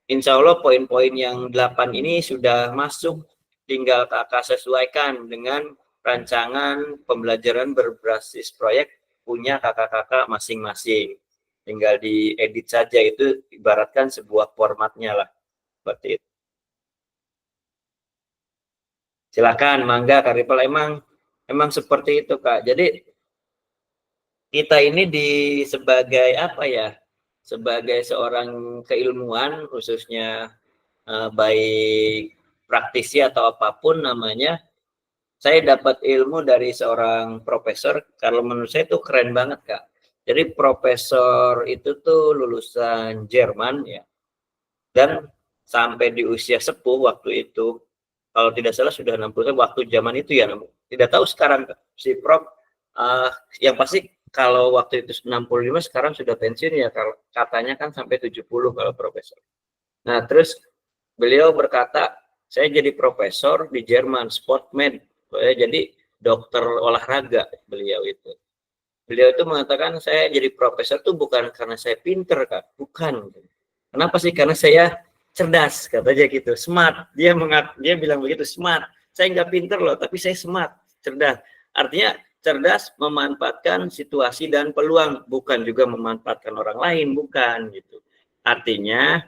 insya Allah poin-poin yang 8 ini sudah masuk, tinggal kakak sesuaikan dengan rancangan pembelajaran berbasis proyek punya kakak-kakak masing-masing. Tinggal diedit saja, itu ibaratkan sebuah formatnya lah. Seperti itu. Silakan, mangga Kak Ripel, emang seperti itu Kak. Jadi kita ini sebagai apa ya? Sebagai seorang keilmuan khususnya baik praktisi atau apapun namanya, saya dapat ilmu dari seorang profesor. Kalau menurut saya itu keren banget Kak. Jadi profesor itu tuh lulusan Jerman ya, dan sampai di usia sepuh waktu itu, kalau tidak salah sudah 60 waktu zaman itu ya, tidak tahu sekarang si Prof yang pasti kalau waktu itu 65 sekarang sudah pensiun ya, kalau katanya kan sampai 70 kalau profesor. Nah terus beliau berkata, saya jadi profesor di Jerman, sportman, jadi dokter olahraga beliau itu. Beliau itu mengatakan saya jadi profesor tuh bukan karena saya pinter Kak, bukan. Kenapa sih? Karena saya cerdas, katanya gitu, smart. Dia bilang begitu, smart. Saya nggak pinter loh, tapi saya smart, cerdas. Artinya cerdas memanfaatkan situasi dan peluang, bukan juga memanfaatkan orang lain, bukan gitu. Artinya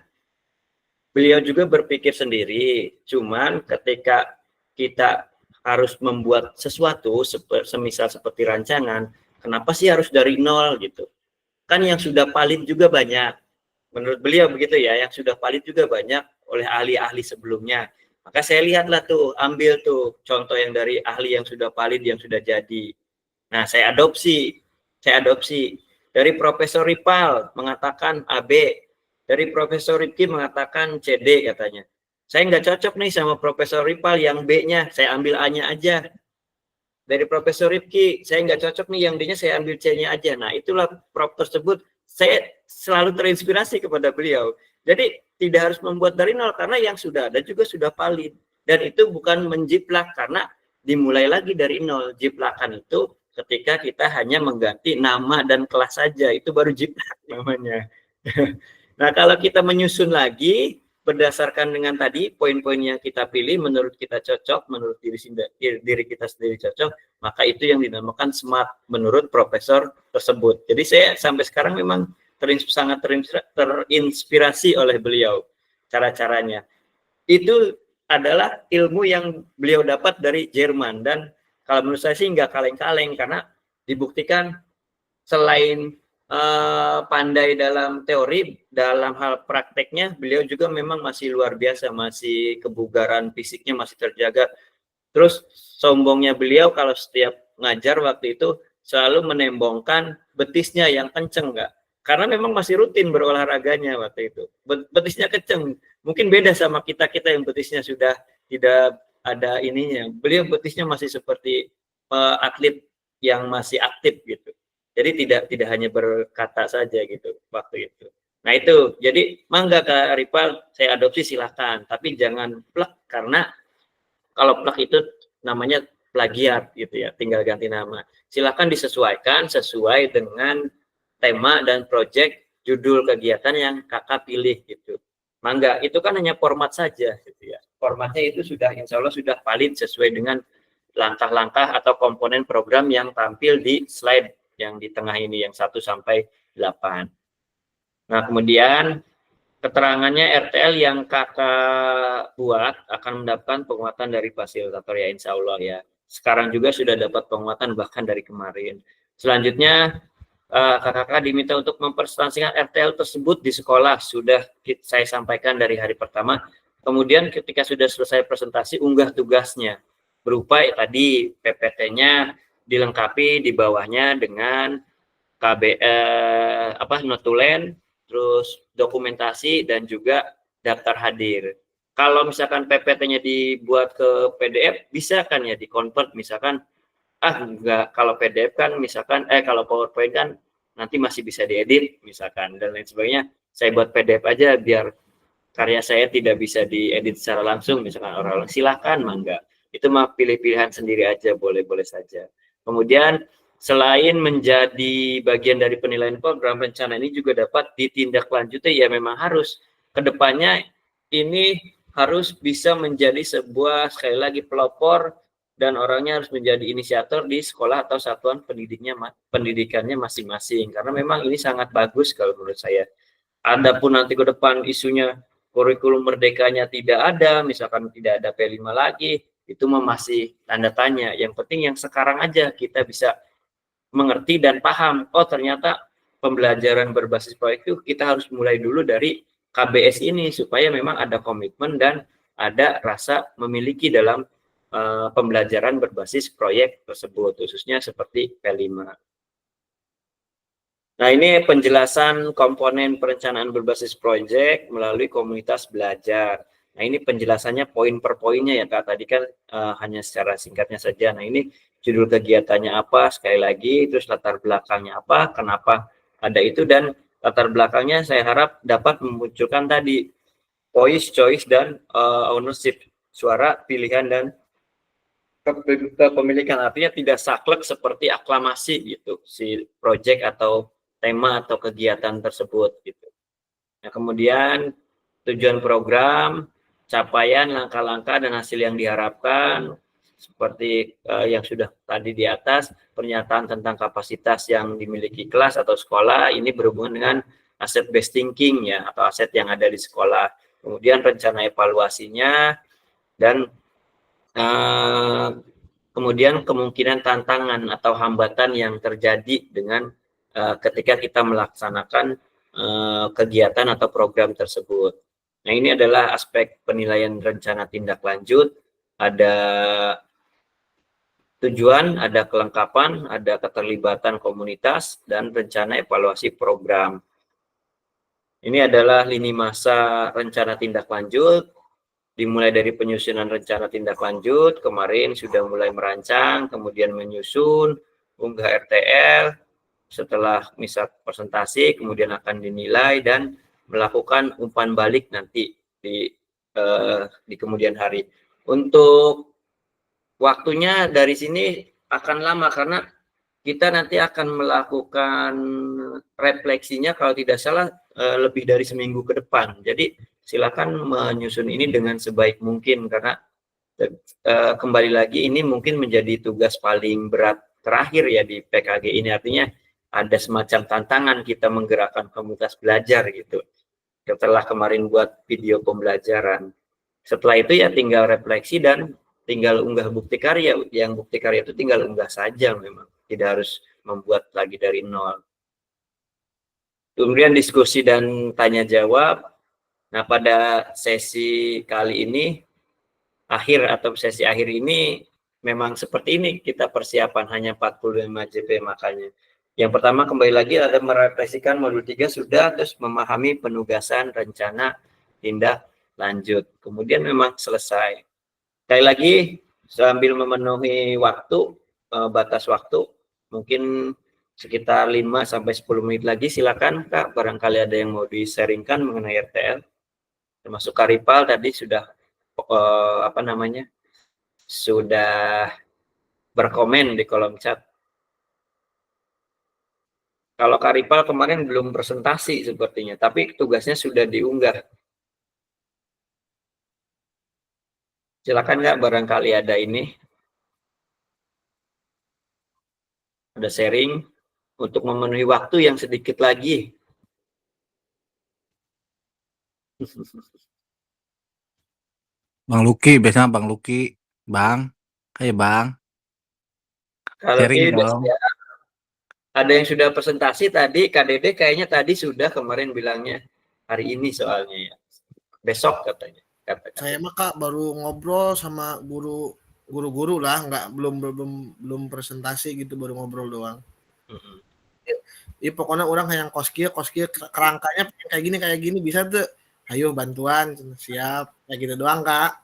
beliau juga berpikir sendiri, cuman ketika kita harus membuat sesuatu, semisal seperti rancangan, kenapa sih harus dari nol gitu? Kan yang sudah valid juga banyak. Menurut beliau begitu ya, yang sudah valid juga banyak oleh ahli-ahli sebelumnya. Maka saya lihatlah tuh, ambil tuh contoh yang dari ahli yang sudah valid, yang sudah jadi. Nah, saya adopsi. Dari Profesor Ripal mengatakan AB, dari Profesor Ripki mengatakan CD katanya. Saya nggak cocok nih sama Profesor Ripal yang B-nya, saya ambil A-nya aja. Dari Profesor Ripki, saya nggak cocok nih yang D-nya, saya ambil C-nya aja. Nah, itulah Prof tersebut, saya selalu terinspirasi kepada beliau. Jadi, tidak harus membuat dari nol, karena yang sudah ada juga sudah valid. Dan itu bukan menjiplak, karena dimulai lagi dari nol. Jiplakan itu ketika kita hanya mengganti nama dan kelas saja, itu baru jiplak namanya. Nah, kalau kita menyusun lagi, berdasarkan dengan tadi poin-poin yang kita pilih, menurut kita cocok, menurut diri kita sendiri cocok, maka itu yang dinamakan smart menurut profesor tersebut. Jadi saya sampai sekarang memang sangat terinspirasi oleh beliau cara-caranya. Itu adalah ilmu yang beliau dapat dari Jerman, dan kalau menurut saya sih nggak kaleng-kaleng, karena dibuktikan selain pandai dalam teori, dalam hal prakteknya beliau juga memang masih luar biasa, masih kebugaran fisiknya masih terjaga. Terus sombongnya beliau kalau setiap ngajar waktu itu selalu menembongkan betisnya yang kenceng, enggak, karena memang masih rutin berolahraganya waktu itu, betisnya kenceng. Mungkin beda sama kita yang betisnya sudah tidak ada ininya. Beliau betisnya masih seperti atlet yang masih aktif gitu. Jadi tidak hanya berkata saja gitu waktu itu. Nah itu, jadi mangga Kak Ripal, saya adopsi silahkan, tapi jangan plek, karena kalau plek itu namanya plagiat gitu ya, tinggal ganti nama. Silahkan disesuaikan sesuai dengan tema dan proyek judul kegiatan yang kakak pilih gitu. Mangga, itu kan hanya format saja gitu ya. Formatnya itu sudah insya Allah sudah valid sesuai dengan langkah-langkah atau komponen program yang tampil di slide yang di tengah ini, yang 1 sampai 8. Nah, kemudian keterangannya RTL yang kakak buat akan mendapatkan penguatan dari fasilitator ya, insya Allah ya. Sekarang juga sudah dapat penguatan bahkan dari kemarin. Selanjutnya kakak diminta untuk mempresentasikan RTL tersebut di sekolah. Sudah saya sampaikan dari hari pertama. Kemudian ketika sudah selesai presentasi, unggah tugasnya. Berupa tadi PPT-nya dilengkapi di bawahnya dengan notulen, terus dokumentasi dan juga daftar hadir. Kalau misalkan PPT-nya dibuat ke PDF, bisa kan ya di-convert, misalkan enggak, kalau PDF kan misalkan kalau PowerPoint kan nanti masih bisa diedit misalkan dan lain sebagainya. Saya buat PDF aja biar karya saya tidak bisa diedit secara langsung, misalkan orang silakan, mangga. Itu mah pilih-pilihan sendiri aja, boleh-boleh saja. Kemudian selain menjadi bagian dari penilaian program, rencana ini juga dapat ditindaklanjuti, ya memang harus. Kedepannya ini harus bisa menjadi sebuah, sekali lagi, pelopor, dan orangnya harus menjadi inisiator di sekolah atau satuan pendidikannya masing-masing. Karena memang ini sangat bagus kalau menurut saya. Adapun nanti ke depan isunya kurikulum merdekanya tidak ada, misalkan tidak ada P5 lagi, itu masih tanda tanya. Yang penting yang sekarang aja kita bisa mengerti dan paham, oh ternyata pembelajaran berbasis proyek itu kita harus mulai dulu dari KBS ini, supaya memang ada komitmen dan ada rasa memiliki dalam pembelajaran berbasis proyek tersebut, khususnya seperti P5. Nah, ini penjelasan komponen perencanaan berbasis proyek melalui komunitas belajar. Nah, ini penjelasannya poin per poinnya ya Kak, tadi kan hanya secara singkatnya saja. Nah, ini judul kegiatannya apa, sekali lagi, terus latar belakangnya apa, kenapa ada itu, dan latar belakangnya saya harap dapat memunculkan tadi voice, choice, dan ownership, suara, pilihan, dan kepemilikan. Artinya tidak saklek seperti aklamasi gitu, si proyek atau tema atau kegiatan tersebut gitu. Nah, kemudian tujuan program, capaian, langkah-langkah, dan hasil yang diharapkan, seperti yang sudah tadi di atas, pernyataan tentang kapasitas yang dimiliki kelas atau sekolah, ini berhubungan dengan aset based thinking ya, atau aset yang ada di sekolah. Kemudian rencana evaluasinya, dan kemudian kemungkinan tantangan atau hambatan yang terjadi dengan ketika kita melaksanakan kegiatan atau program tersebut. Nah, ini adalah aspek penilaian rencana tindak lanjut. Ada tujuan, ada kelengkapan, ada keterlibatan komunitas, dan rencana evaluasi program. Ini adalah lini masa rencana tindak lanjut, dimulai dari penyusunan rencana tindak lanjut, kemarin sudah mulai merancang, kemudian menyusun, unggah RTL, setelah misal presentasi, kemudian akan dinilai dan melakukan umpan balik nanti di kemudian hari. Untuk waktunya dari sini akan lama karena kita nanti akan melakukan refleksinya kalau tidak salah lebih dari seminggu ke depan. Jadi silakan menyusun ini dengan sebaik mungkin, karena kembali lagi ini mungkin menjadi tugas paling berat terakhir ya di PKG ini. Artinya ada semacam tantangan kita menggerakkan komunitas belajar gitu. Setelah kemarin buat video pembelajaran. Setelah itu ya tinggal refleksi dan tinggal unggah bukti karya. Yang bukti karya itu tinggal unggah saja memang. Tidak harus membuat lagi dari nol. Kemudian diskusi dan tanya jawab. Nah, pada sesi kali ini, sesi akhir ini memang seperti ini kita persiapan, hanya 45 JP makanya. Yang pertama kembali lagi ada merefleksikan modul 3 sudah, terus memahami penugasan rencana tindak lanjut. Kemudian memang selesai. Sekali lagi, sambil memenuhi waktu, batas waktu, mungkin sekitar 5-10 menit lagi, silakan Kak, barangkali ada yang mau di-sharingkan mengenai RTL. Termasuk Karipal tadi sudah sudah berkomen di kolom chat. Kalau Karipal kemarin belum presentasi sepertinya, tapi tugasnya sudah diunggah. Silakan nggak, barangkali ada ini, ada sharing untuk memenuhi waktu yang sedikit lagi. Bang Luki, biasanya Bang Luki, Bang, kayak Bang, Kalau sharing ini dong. ada yang sudah presentasi tadi, KDD kayaknya tadi sudah kemarin bilangnya hari ini soalnya ya. Besok katanya. Saya mah Kak baru ngobrol sama guru-guru lah, belum presentasi gitu, baru ngobrol doang. Iya pokoknya orang yang koskieu kerangkanya kayak gini bisa tuh. Ayo bantuan, siap. Kayak gitu doang Kak.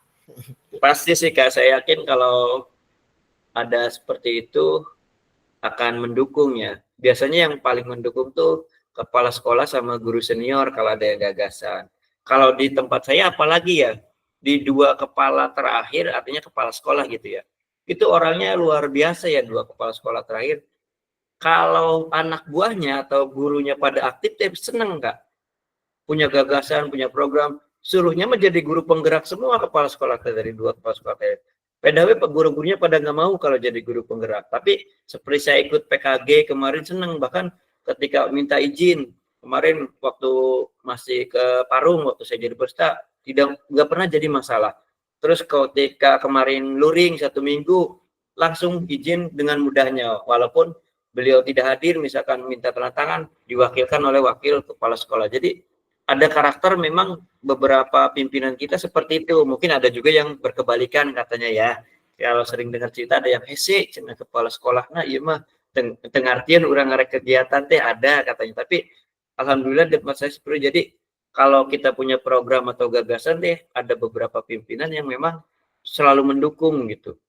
Pasti sih Kak, saya yakin kalau ada seperti itu akan mendukung ya. Biasanya yang paling mendukung tuh kepala sekolah sama guru senior kalau ada yang gagasan. Kalau di tempat saya apalagi ya, di dua kepala terakhir, artinya kepala sekolah gitu ya. Itu orangnya luar biasa ya, dua kepala sekolah terakhir. Kalau anak buahnya atau gurunya pada aktif, dia seneng Kak. Punya gagasan, punya program, suruhnya menjadi guru penggerak semua kepala sekolah dari dua kepala sekolah terakhir. PDW guru-gurunya pada nggak mau kalau jadi guru penggerak. Tapi seperti saya ikut PKG kemarin seneng, bahkan ketika minta izin kemarin waktu masih ke Parung, waktu saya jadi peserta, nggak pernah jadi masalah. Terus ketika kemarin luring 1 minggu, langsung izin dengan mudahnya, walaupun beliau tidak hadir, misalkan minta tanda tangan, diwakilkan oleh wakil kepala sekolah. Jadi ada karakter memang beberapa pimpinan kita seperti itu. Mungkin ada juga yang berkebalikan katanya ya. Kalau sering dengar cerita ada yang hese cenah kepala sekolah, nah iya mah tengartian orang ngarek kegiatan teh ada katanya. Tapi alhamdulillah di tempat saya seperti jadi kalau kita punya program atau gagasan deh, ada beberapa pimpinan yang memang selalu mendukung gitu.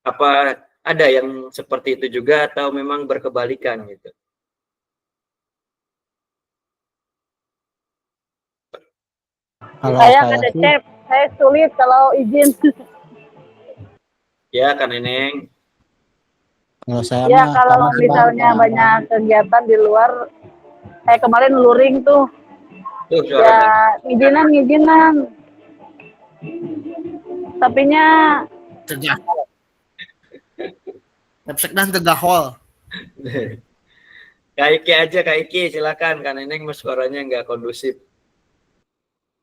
Apa ada yang seperti itu juga atau memang berkebalikan gitu? Kalau Saya saya nggak ada sih, cep, saya sulit kalau izin. Ya kan Neneng. kalau saya Ya mah kalau sama sih Bang, misalnya kayak Abang. banyak kegiatan di luar, kayak kemarin luring tuh, Tuh ya suara ngijinan. Tapinya Tegahol. Website dan tegahol. Kaiki aja Kaiki, silakan kan Neneng mas suaranya nggak kondusif.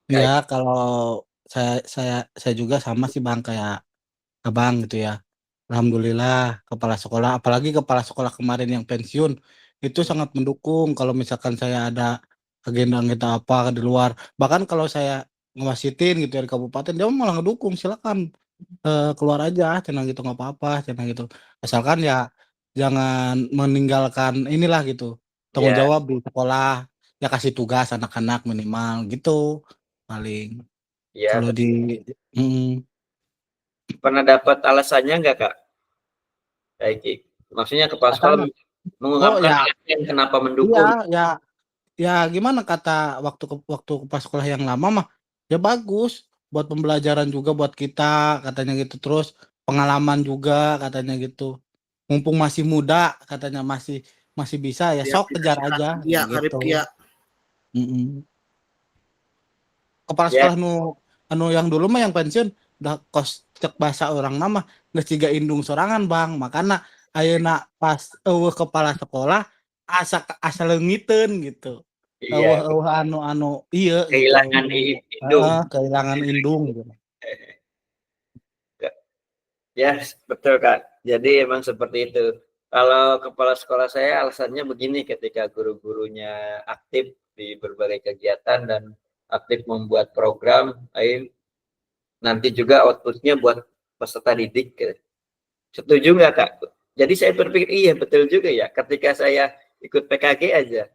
Ya kalau saya juga sama sih Bang kayak Abang gitu ya. Alhamdulillah kepala sekolah, apalagi kepala sekolah kemarin yang pensiun itu sangat mendukung kalau misalkan saya ada agenda-agenda apa di luar. Bahkan kalau saya ngewasitin gitu ya di kabupaten, dia malah ngedukung, silakan keluar aja, cenah gitu nggak apa-apa, cenah gitu. Asalkan ya jangan meninggalkan inilah gitu, tanggung Ya, jawab di sekolah, ya kasih tugas anak-anak minimal gitu paling. ya Kalau di pernah dapat alasannya nggak Kak? Kaiki. Maksudnya kepala sekolah Alasannya, oh mengungkapkan ya, alasan kenapa iya mendukung. ya. Ya gimana kata waktu pas sekolah yang lama mah, ya bagus buat pembelajaran juga buat kita katanya gitu, terus pengalaman juga katanya gitu. Mumpung masih muda katanya masih masih bisa ya Ya, sok kejar aja Iya, Karib gitu. Kia. Mm-mm. Kepala Ya, sekolah anu yang dulu mah yang pensiun udah kos cek bahasa orang nama geus ciga indung sorangan Bang. Makana ayeuna pas kepala sekolah asa leungiteun gitu. iya, Anu iya gitu. kehilangan hidung. Kehilangan indung gitu. Ya, betul Kak. Jadi emang seperti itu. Kalau kepala sekolah saya alasannya begini, ketika guru-gurunya aktif di berbagai kegiatan dan aktif membuat program, nanti juga outputnya buat peserta didik. Setuju nggak Kak? Jadi saya berpikir iya betul juga ya. Ketika saya ikut PKG aja,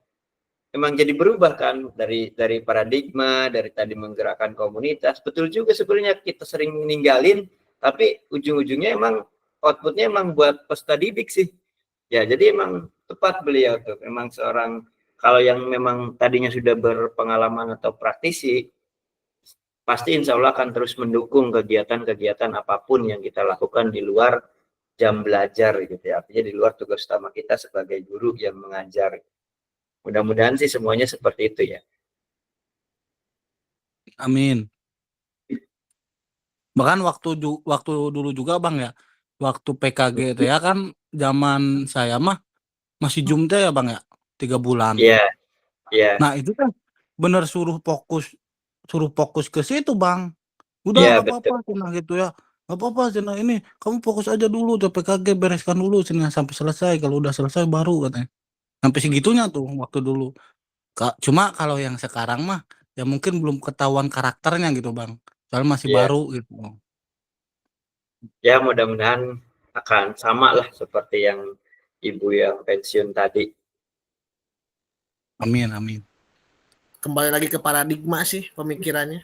emang jadi berubah kan dari paradigma, dari tadi menggerakkan komunitas. Betul juga sebenarnya kita sering ninggalin, tapi ujung-ujungnya emang outputnya emang buat peserta didik sih. Ya, jadi emang tepat beliau tuh. Memang seorang, kalau yang memang tadinya sudah berpengalaman atau praktisi, pasti insya Allah akan terus mendukung kegiatan-kegiatan apapun yang kita lakukan di luar jam belajar gitu ya. Artinya di luar tugas utama kita sebagai guru yang mengajar. Mudah-mudahan sih semuanya seperti itu ya. Amin. Bahkan waktu dulu juga Bang ya, waktu PKG itu ya kan zaman saya mah masih Zoom teh ya Bang ya, 3 bulan. Iya, iya. Nah itu kan bener suruh fokus ke situ Bang. Udah Iya, nggak apa-apa cina gitu ya. Nggak apa-apa cina ini kamu fokus aja dulu tuh PKG bereskan dulu cina sampai selesai. Kalau udah selesai baru katanya. Sampai segitunya tuh waktu dulu. Cuma kalau yang sekarang mah ya mungkin belum ketahuan karakternya gitu Bang. Soalnya masih Iya. baru gitu. Ya, mudah-mudahan akan sama lah seperti yang ibu yang pensiun tadi. Amin. Kembali lagi ke paradigma sih pemikirannya.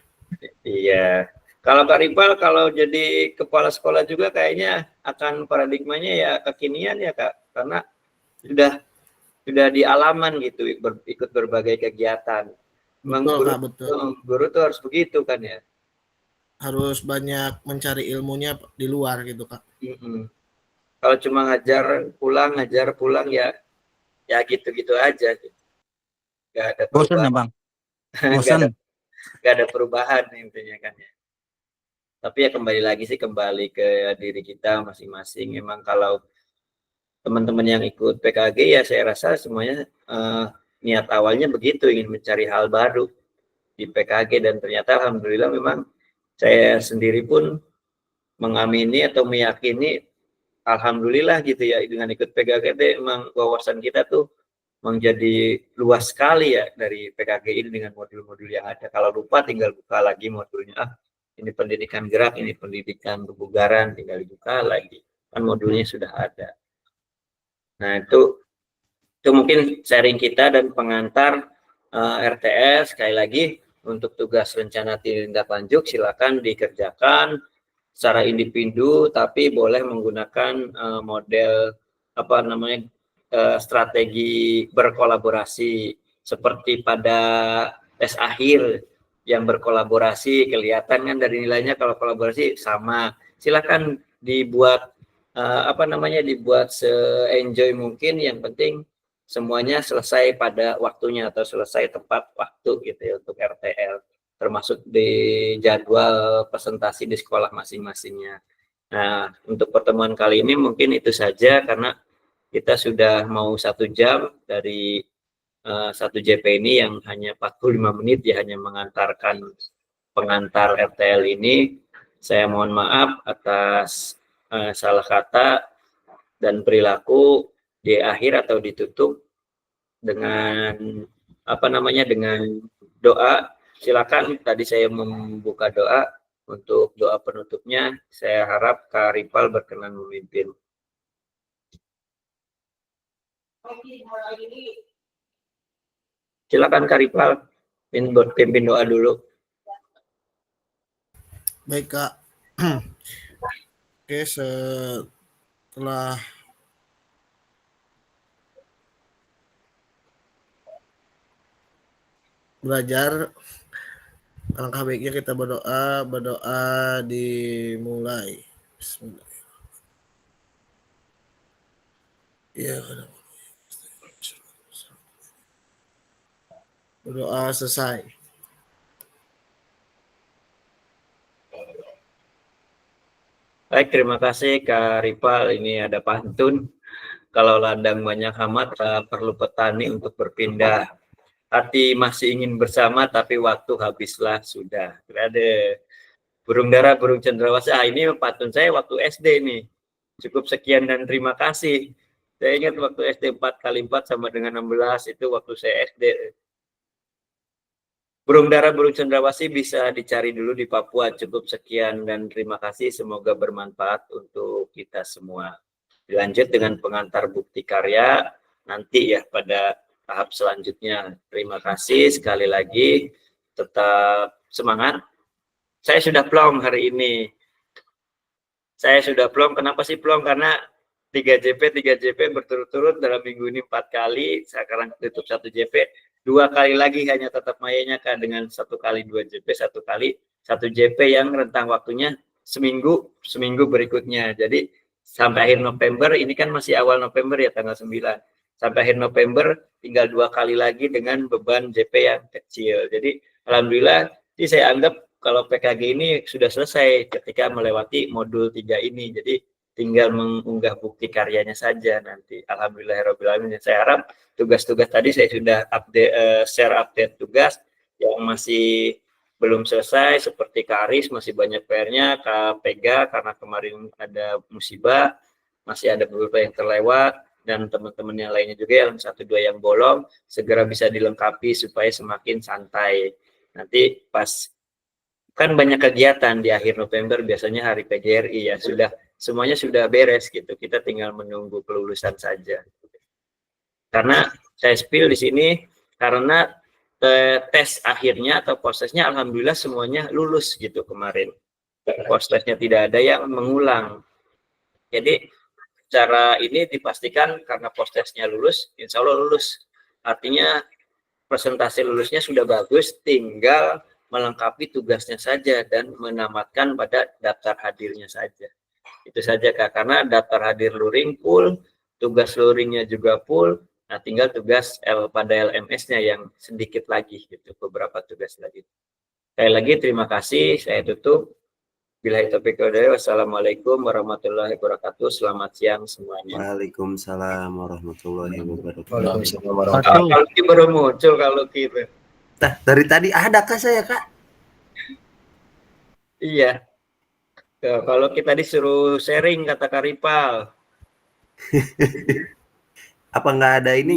Iya. Kalau Kak Ripal, kalau jadi kepala sekolah juga kayaknya akan paradigmanya ya kekinian ya Kak. Karena sudah di alaman gitu, ikut berbagai kegiatan. Memang Betul Kak, betul. guru tuh harus begitu kan ya. Harus banyak mencari ilmunya di luar gitu Kak. Kalau cuma ngajar pulang ya gitu-gitu aja. Gak ada Bosan ya perubahan. Bang? Bosan. Gak ada perubahan intinya kan ya. Tapi ya kembali ke diri kita masing-masing. Memang kalau teman-teman yang ikut PKG ya saya rasa semuanya niat awalnya begitu, ingin mencari hal baru di PKG, dan ternyata alhamdulillah memang saya sendiri pun mengamini atau meyakini alhamdulillah gitu ya, dengan ikut PKG memang wawasan kita tuh menjadi luas sekali ya dari PKG ini dengan modul-modul yang ada. Kalau lupa tinggal buka lagi modulnya. Ini pendidikan gerak, ini pendidikan kebugaran, tinggal dibuka lagi. Kan modulnya sudah ada. Nah, itu mungkin sharing kita dan pengantar RTS. Sekali lagi, untuk tugas rencana tindak lanjut silakan dikerjakan secara individu, tapi boleh menggunakan model strategi berkolaborasi seperti pada tes akhir yang berkolaborasi, kelihatan kan dari nilainya kalau kolaborasi sama. Silakan dibuat dibuat se-enjoy mungkin, yang penting semuanya selesai pada waktunya atau selesai tepat waktu gitu ya untuk RTL, termasuk di jadwal presentasi di sekolah masing-masingnya. Nah, untuk pertemuan kali ini mungkin itu saja karena kita sudah mau 1 jam dari 1 JP ini yang hanya 45 menit ya, hanya mengantarkan pengantar RTL ini. Saya mohon maaf atas salah kata dan perilaku di akhir atau ditutup dengan dengan doa. Silakan, tadi saya membuka doa. Untuk doa penutupnya saya harap Kak Ripal berkenan memimpin. Silakan Kak Ripal pimpin doa dulu. Baik Kak. Oke, setelah belajar, alangkah baiknya kita berdoa dimulai. Bismillah. Ya, berdoa selesai. Baik, terima kasih Kak Ripal. Ini ada pantun. Kalau ladang banyak hama, tak perlu petani untuk berpindah. Hati masih ingin bersama, tapi waktu habislah sudah. Ada burung dara, burung cendrawasih. Ini pantun saya waktu SD nih. Cukup sekian dan terima kasih. Saya ingat waktu SD 4x4 sama dengan 16, itu waktu saya SD. Burung dara, burung cendrawasih bisa dicari dulu di Papua. Cukup sekian dan terima kasih. Semoga bermanfaat untuk kita semua. Dilanjut dengan pengantar bukti karya nanti ya pada tahap selanjutnya. Terima kasih sekali lagi, tetap semangat. Saya sudah plong hari ini. Saya sudah plong. Kenapa sih plong? Karena 3JP berturut-turut dalam minggu ini 4 kali. Sekarang tutup 1 JP. 2 kali lagi hanya tetap mayanya Kak, dengan 1 kali 2 JP, 1 kali 1 JP yang rentang waktunya seminggu berikutnya. Jadi sampai akhir November, ini kan masih awal November ya, tanggal 9. Sampai akhir November tinggal 2 kali lagi dengan beban JP yang kecil. Jadi alhamdulillah, saya anggap kalau PKG ini sudah selesai ketika melewati modul 3 ini. Jadi tinggal mengunggah bukti karyanya saja nanti. Alhamdulillahirrahmanirrahim. Saya harap tugas-tugas tadi saya sudah share update tugas yang masih belum selesai, seperti Karis masih banyak PR-nya, Pega karena kemarin ada musibah, masih ada beberapa yang terlewat, dan teman-teman yang lainnya juga yang 1-2 yang bolong, segera bisa dilengkapi supaya semakin santai. Nanti pas, kan banyak kegiatan di akhir November, biasanya hari PGRI ya, semuanya sudah beres gitu, kita tinggal menunggu kelulusan saja. Karena saya spill di sini, karena tes akhirnya atau prosesnya alhamdulillah semuanya lulus gitu kemarin. Prosesnya tidak ada yang mengulang. Jadi cara ini dipastikan karena prosesnya lulus, insya Allah lulus. Artinya presentasi lulusnya sudah bagus, tinggal melengkapi tugasnya saja dan menamatkan pada daftar hadirnya saja. Itu saja Kak, karena daftar hadir luring full, tugas luringnya juga full. Nah, tinggal tugas pada LMS-nya yang sedikit lagi gitu, beberapa tugas lagi. Sekali lagi terima kasih, saya tutup. Billahi taufiq wal hidayah. Wassalamualaikum warahmatullahi wabarakatuh. Selamat siang semuanya. Waalaikumsalam warahmatullahi wabarakatuh. Waalaikumsalam warahmatullahi Kalau Ki baru muncul kalau gitu. Nah, dari tadi ada kah saya, Kak? Iya. Kalau kita disuruh sharing kata Karipal. Apa nggak ada ini?